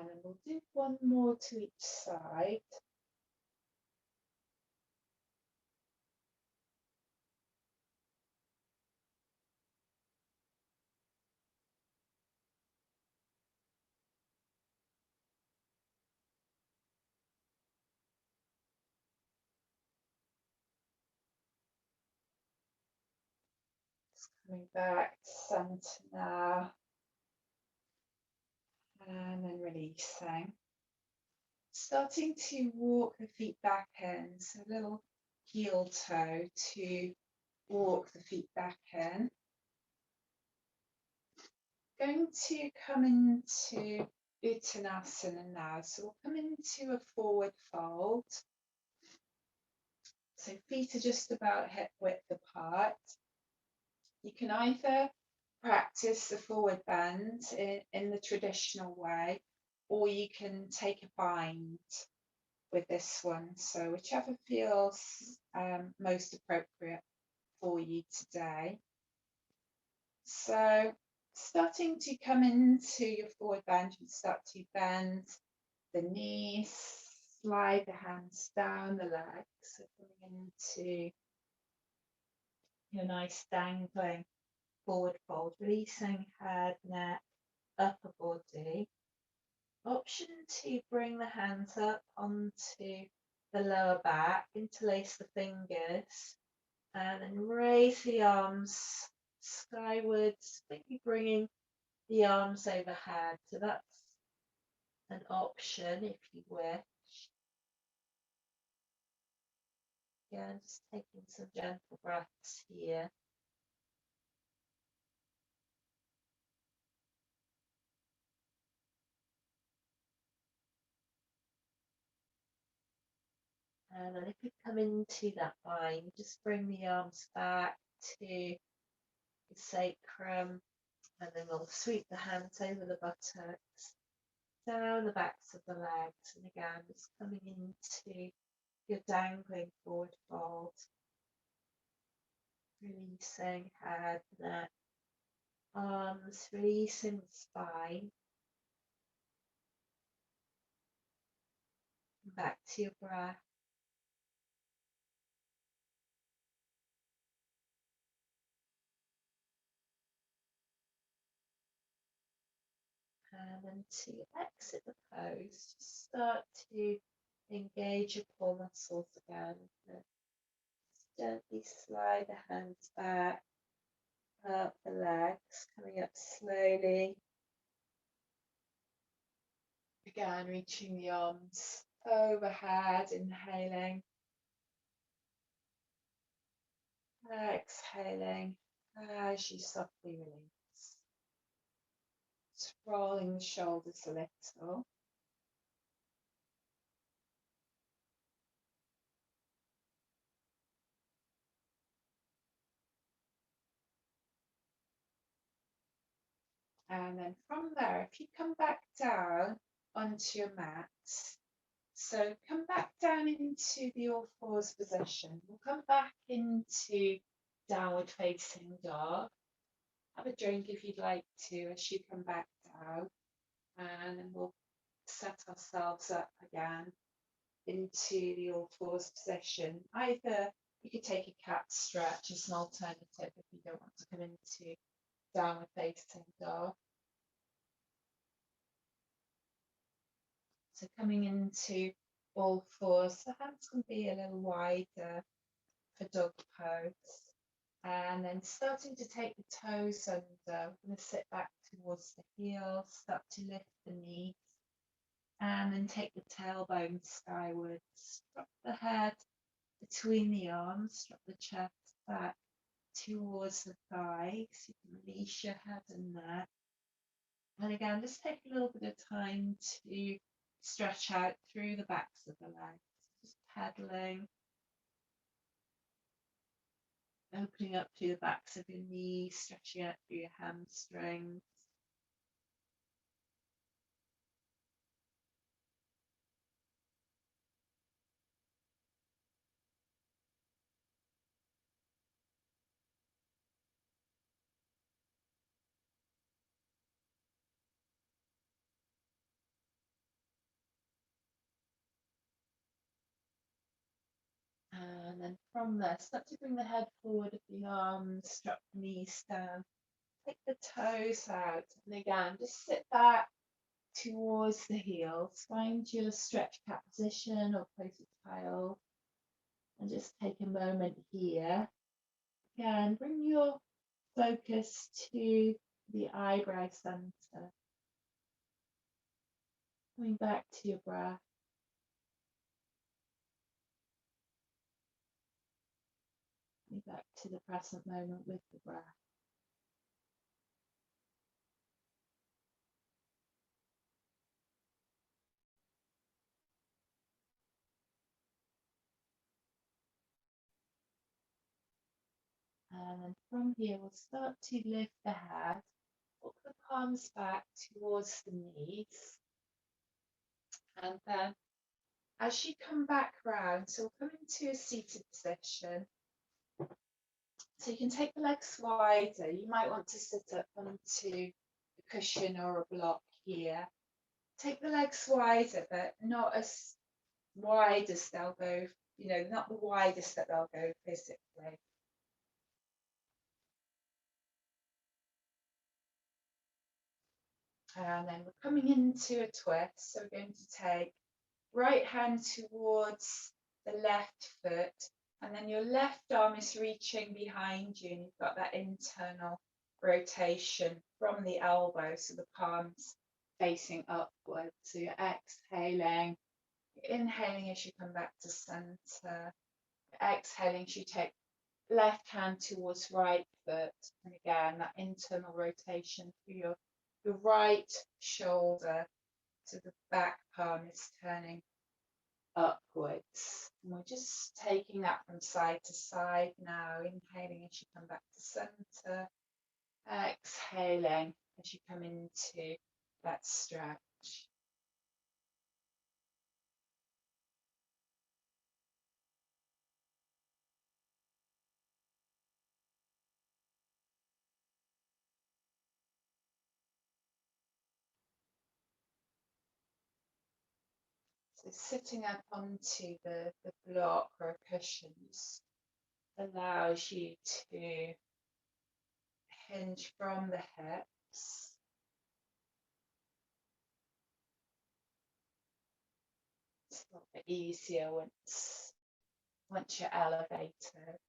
And then we'll do one more to each side. Just coming back to center now. And then releasing. Starting to walk the feet back in, so a little heel toe to walk the feet back in. Going to come into Uttanasana now, so we'll come into a forward fold. So feet are just about hip width apart. You can either practice the forward bend in the traditional way, or you can take a bind with this one. So whichever feels most appropriate for you today. So starting to come into your forward bend, you start to bend the knees, slide the hands down the legs, so coming into your nice dangling forward fold, releasing head, neck, upper body. Option to bring the hands up onto the lower back, interlace the fingers, and then raise the arms skywards, maybe bringing the arms overhead. So that's an option if you wish. Again, just taking some gentle breaths here. And then if you come into that bind, just bring the arms back to the sacrum, and then we'll sweep the hands over the buttocks, down the backs of the legs, and again, just coming into your dangling forward fold, releasing head, neck, arms, releasing the spine, back to your breath. And then to exit the pose, just start to engage your core muscles again. Just gently slide the hands back, up the legs, coming up slowly. Again, reaching the arms overhead, inhaling, exhaling as you softly release. Just rolling the shoulders a little. And then from there, if you come back down onto your mat, so come back down into the all fours position. We'll come back into downward facing dog. Have a drink if you'd like to as you come back down. And then we'll set ourselves up again into the all fours position. Either you could take a cat stretch as an alternative if you don't want to come into downward facing dog. So coming into all fours, the hands can be a little wider for dog pose. And then starting to take the toes under, we're going to sit back towards the heels, start to lift the knees, and then take the tailbone skywards. Drop the head between the arms, drop the chest back towards the thighs. You can release your head and neck. And again, just take a little bit of time to stretch out through the backs of the legs, just pedaling, opening up through the backs of your knees, stretching out through your hamstrings. And then from there, start to bring the head forward of the arms, drop the knees down, take the toes out. And again, just sit back towards the heels. Find your stretch cat position or place a child. And just take a moment here. Again, bring your focus to the eyebrow center. Coming back to your breath. Coming back to the present moment with the breath. And then from here, we'll start to lift the head, walk the palms back towards the knees. And then as you come back round, so we'll come into a seated position. So you can take the legs wider. You might want to sit up onto a cushion or a block here. Take the legs wider, but not as wide as they'll go, not the widest that they'll go physically. And then we're coming into a twist. So we're going to take right hand towards the left foot, and then your left arm is reaching behind you, and you've got that internal rotation from the elbow, so the palms facing upwards. So you're exhaling, you're inhaling as you come back to center, exhaling as you take left hand towards right foot, and again that internal rotation through your right shoulder, so the back palm is turning upwards. And we're just taking that from side to side now, inhaling as you come back to center, exhaling as you come into that stretch. So sitting up onto the block or a cushion just allows you to hinge from the hips. It's a little bit easier once you're elevated.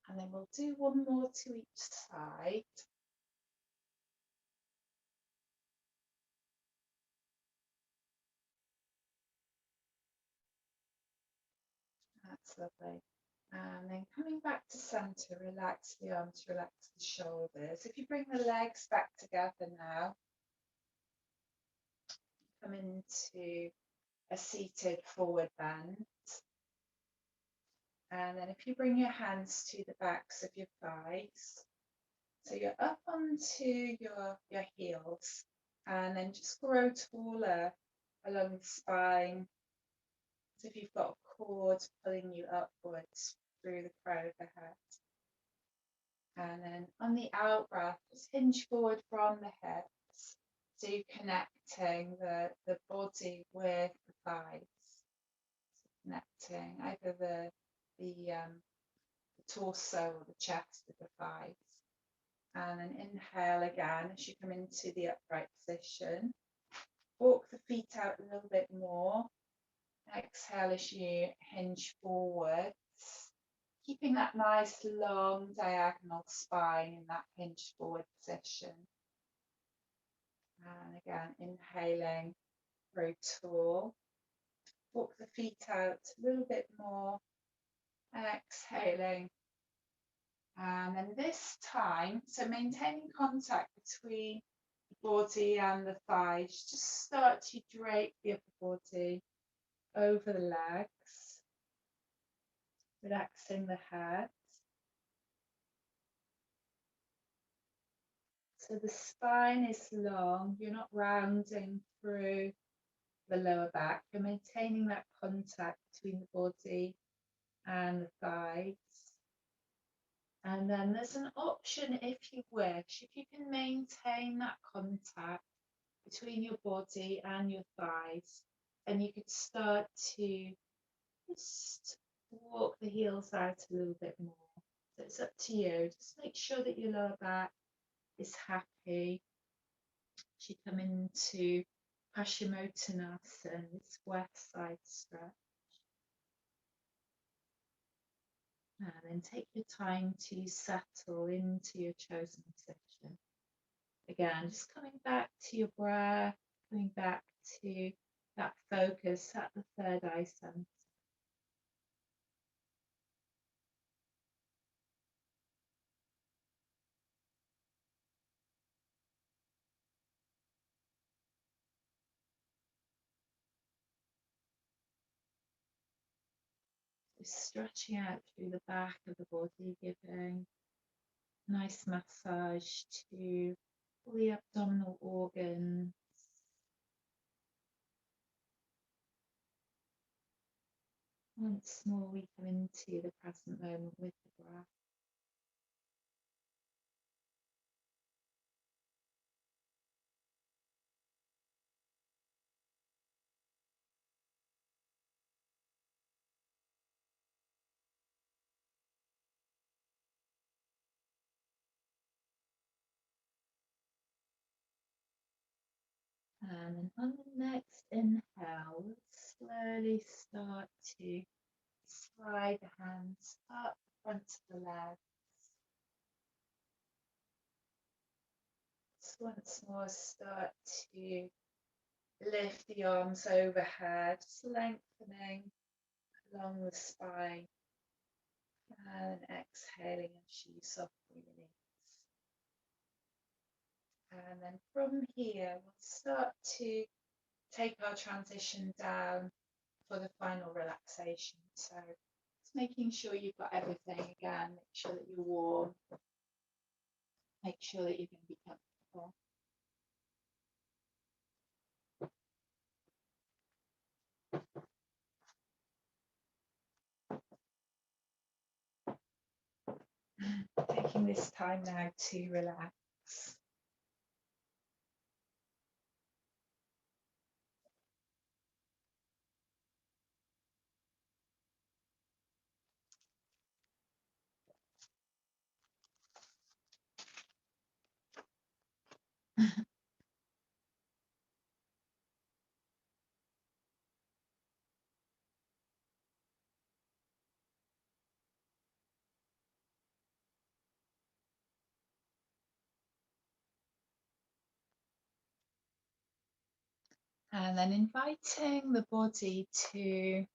And then we'll do one more to each side. That's lovely. And then coming back to center, relax the arms, relax the shoulders. If you bring the legs back together now, come into a seated forward bend. And then if you bring your hands to the backs of your thighs, so you're up onto your heels, and then just grow taller along the spine. So if you've got a cord pulling you upwards through the crown of the head. And then on the out breath, just hinge forward from the hips. So you're connecting the body with the thighs. So connecting either the torso or the chest with the thighs. And then inhale again as you come into the upright position. Walk the feet out a little bit more. Exhale as you hinge forwards, keeping that nice long diagonal spine in that hinged forward position. And again, inhaling, grow tall. Walk the feet out a little bit more. Exhaling. And then this time, so maintaining contact between the body and the thighs, just start to drape the upper body over the legs, relaxing the head. So the spine is long, you're not rounding through the lower back, you're maintaining that contact between the body and the thighs. And then there's an option, if you wish, if you can maintain that contact between your body and your thighs, and you could start to just walk the heels out a little bit more. So it's up to you. Just make sure that your lower back is happy. As you come into Paschimottanasana, this west side stretch. And then take your time to settle into your chosen position. Again, just coming back to your breath, coming back to that focus at the third eye center. Just stretching out through the back of the body, giving nice massage to all the abdominal organs. Once more, we come into the present moment with the breath. And then on the next inhale, slowly start to slide the hands up the front of the legs. So once more, start to lift the arms overhead, just lengthening along the spine. And exhaling as you softly release. And then from here, we'll start to take our transition down for the final relaxation. So just making sure you've got everything again, make sure that you're warm, make sure that you're going to be comfortable. Taking this time now to relax. And then inviting the body to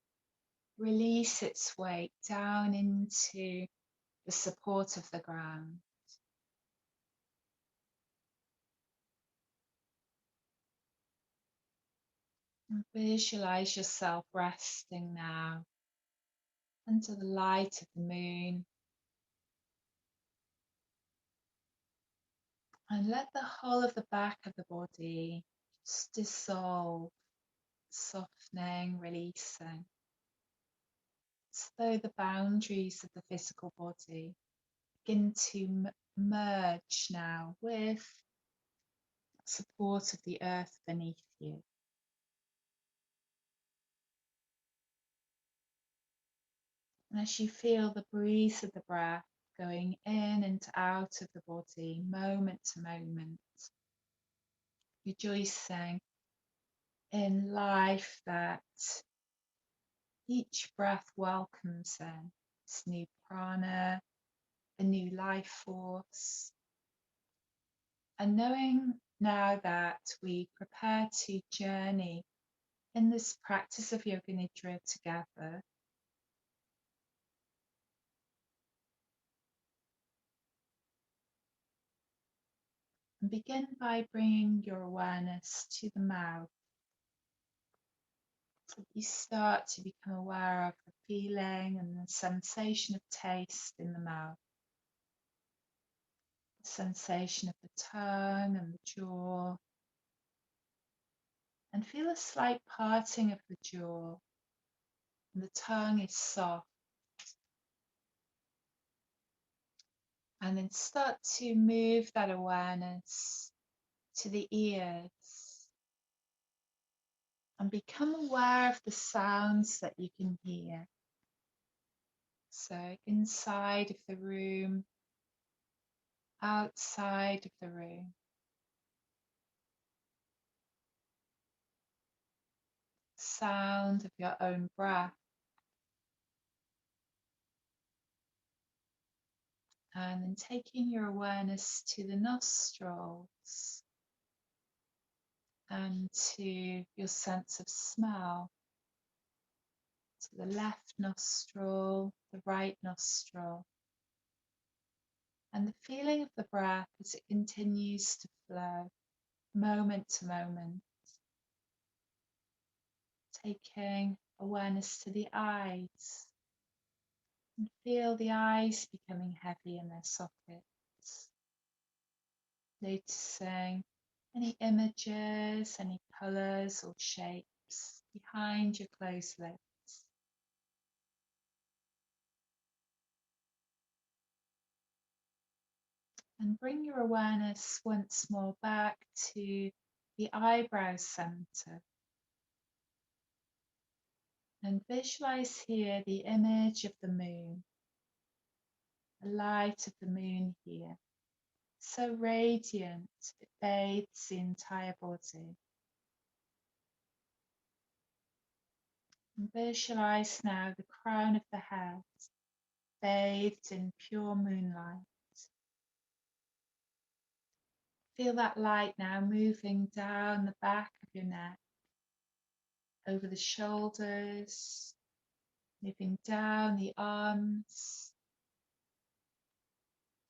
release its weight down into the support of the ground. And visualize yourself resting now under the light of the moon. And let the whole of the back of the body just dissolve, softening, releasing. As though the boundaries of the physical body begin to merge now with support of the earth beneath you. And as you feel the breeze of the breath going in and out of the body, moment to moment, rejoicing in life that each breath welcomes in this new prana, a new life force. And knowing now that we prepare to journey in this practice of Yoga Nidra together, and begin by bringing your awareness to the mouth. So you start to become aware of the feeling and the sensation of taste in the mouth. sensation of the tongue and the jaw, and feel a slight parting of the jaw, and the tongue is soft. And then start to move that awareness to the ears and become aware of the sounds that you can hear. So inside of the room, outside of the room. Sound of your own breath. And then taking your awareness to the nostrils and to your sense of smell. To the left nostril, the right nostril, and the feeling of the breath as it continues to flow moment to moment. Taking awareness to the eyes and feel the eyes becoming heavy in their sockets. Noticing any images, any colours or shapes behind your closed lids. And bring your awareness once more back to the eyebrow center. And visualize here the image of the moon, the light of the moon here. So radiant, it bathes the entire body. And visualize now the crown of the head, bathed in pure moonlight. Feel that light now moving down the back of your neck, over the shoulders, moving down the arms,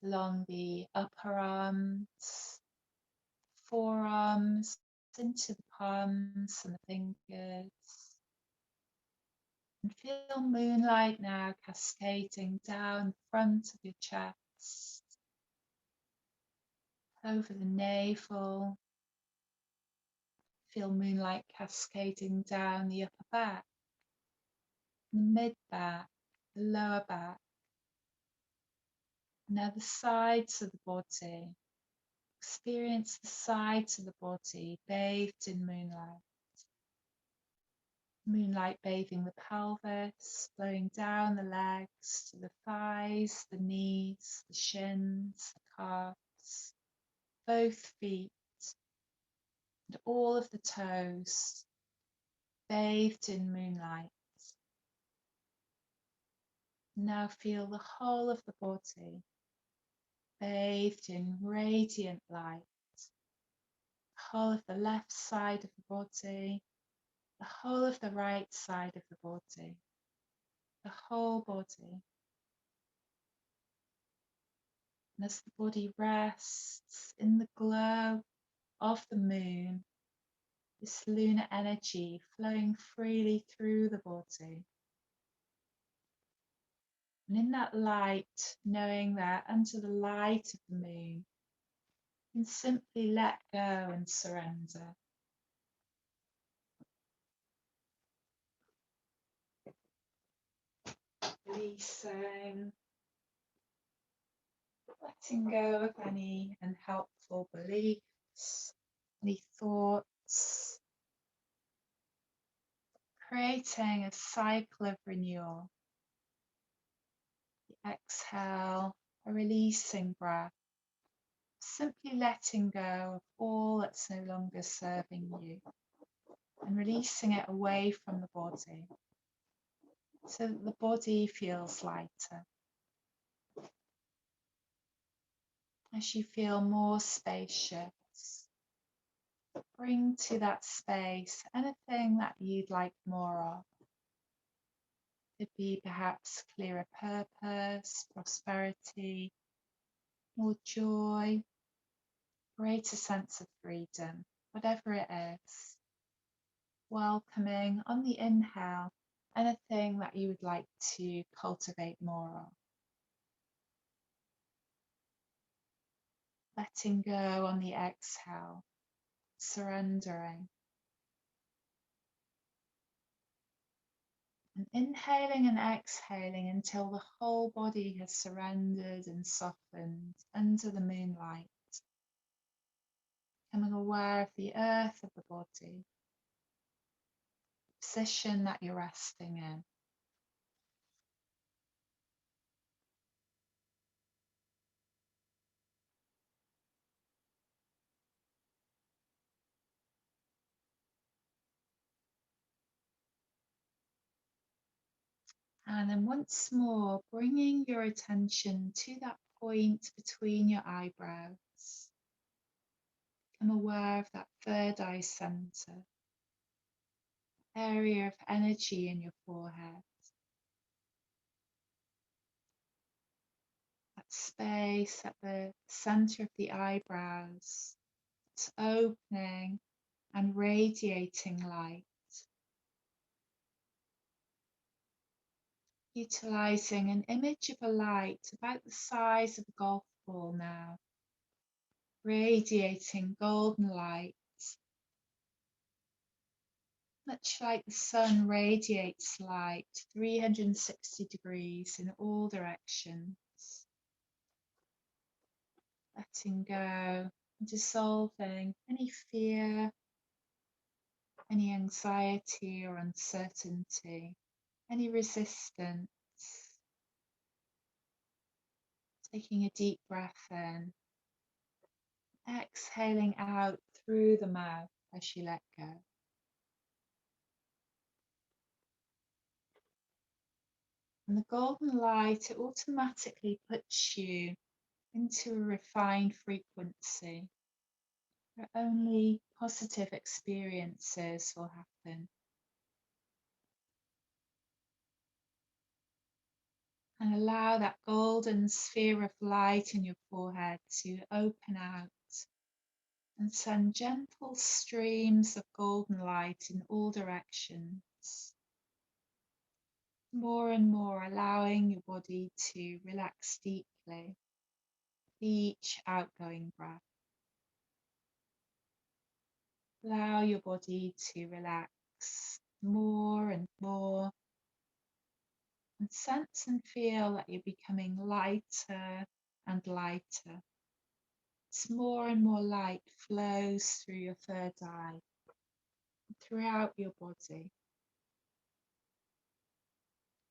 along the upper arms, forearms, into the palms and the fingers. And feel moonlight now cascading down the front of your chest, over the navel. Feel moonlight cascading down the upper back, the mid back, the lower back. Now the sides of the body. Experience the sides of the body bathed in moonlight. Moonlight bathing the pelvis, flowing down the legs to the thighs, the knees, the shins, the calves, both feet, and all of the toes bathed in moonlight. Now feel the whole of the body bathed in radiant light. The whole of the left side of the body, the whole of the right side of the body, the whole body. And as the body rests in the glow of the moon, this lunar energy flowing freely through the body. And in that light, knowing that under the light of the moon, you can simply let go and surrender. Releasing, letting go of any unhelpful beliefs, any thoughts, creating a cycle of renewal. The exhale, a releasing breath, simply letting go of all that's no longer serving you and releasing it away from the body so that the body feels lighter. As you feel more spacious, bring to that space anything that you'd like more of. Could be perhaps clearer purpose, prosperity, more joy, greater sense of freedom, whatever it is. Welcoming on the inhale anything that you would like to cultivate more of. letting go on the exhale, surrendering. And inhaling and exhaling until the whole body has surrendered and softened under the moonlight, becoming aware of the earth of the body, position that you're resting in. And then once more, bringing your attention to that point between your eyebrows. Become aware of that third eye center, area of energy in your forehead, that space at the center of the eyebrows. It's opening and radiating light, utilizing an image of a light about the size of a golf ball now, radiating golden light, much like the sun radiates light 360 degrees in all directions, letting go, dissolving any fear, any anxiety or uncertainty, any resistance. Taking a deep breath in, exhaling out through the mouth as you let go. And the golden light, it automatically puts you into a refined frequency where only positive experiences will happen. And allow that golden sphere of light in your forehead to open out and send gentle streams of golden light in all directions. More and more allowing your body to relax deeply each outgoing breath. Allow your body to relax more and more, and sense and feel that you're becoming lighter and lighter. As more and more light flows through your third eye, throughout your body.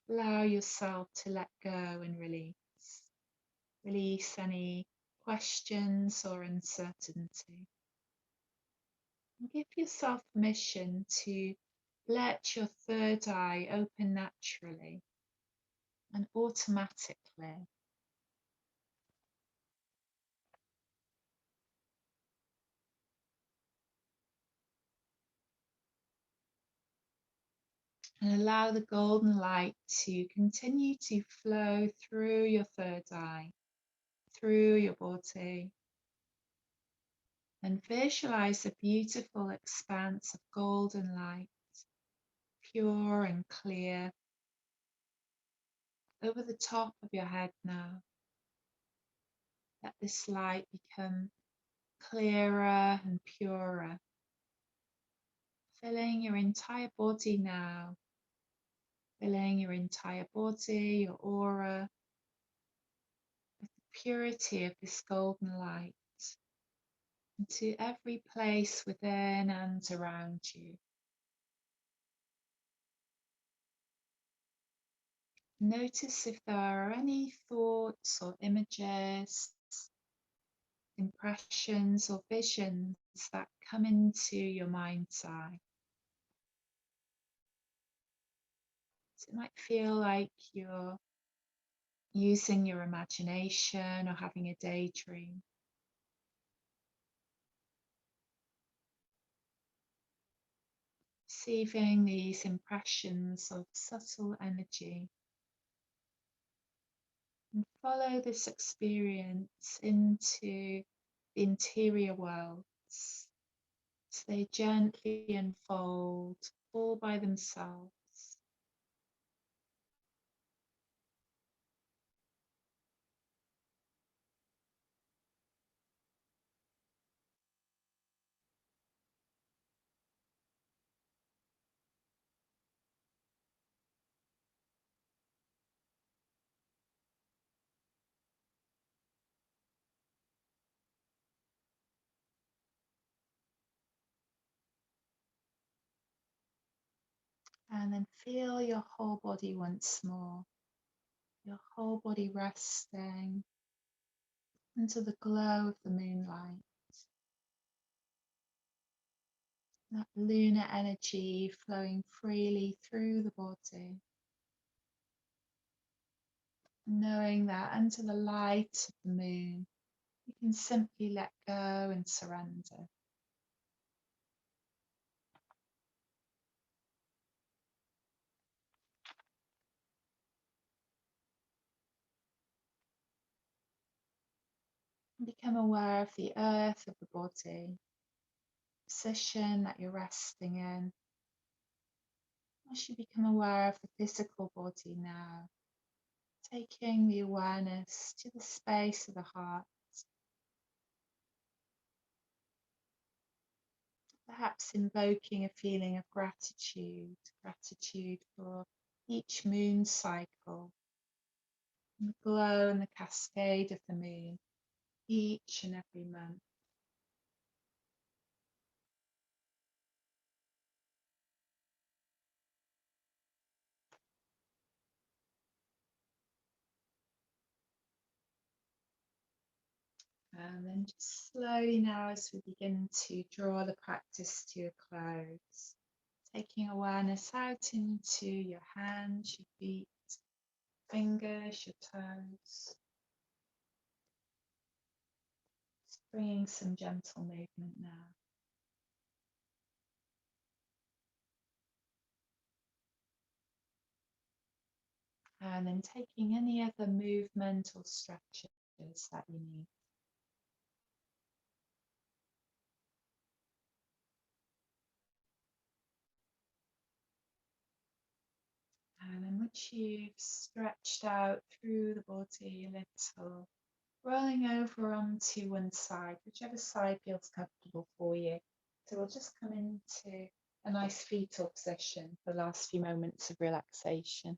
Allow yourself to let go and release. Release any questions or uncertainty. And give yourself permission to let your third eye open naturally and automatically. And allow the golden light to continue to flow through your third eye, through your body. And visualize a beautiful expanse of golden light, pure and clear, over the top of your head now. Let this light become clearer and purer, filling your entire body now, filling your entire body, your aura, with the purity of this golden light, into every place within and around you. Notice if there are any thoughts or images, impressions or visions that come into your mind's eye. So it might feel like you're using your imagination or having a daydream. Receiving these impressions of subtle energy, and follow this experience into the interior worlds as they gently unfold all by themselves. And then feel your whole body once more, your whole body resting into the glow of the moonlight. That lunar energy flowing freely through the body, knowing that under the light of the moon, you can simply let go and surrender. Become aware of the earth of the body, position that you're resting in. As you become aware of the physical body now, taking the awareness to the space of the heart, perhaps invoking a feeling of gratitude, gratitude for each moon cycle, and the glow and the cascade of the moon each and every month. And then just slowly now, as we begin to draw the practice to a close, taking awareness out into your hands, your feet, fingers, your toes, just bringing some gentle movement now. And then taking any other movement or stretches that you need. And then once you've stretched out through the body a little, rolling over onto one side, whichever side feels comfortable for you. So we'll just come into a nice fetal position for the last few moments of relaxation.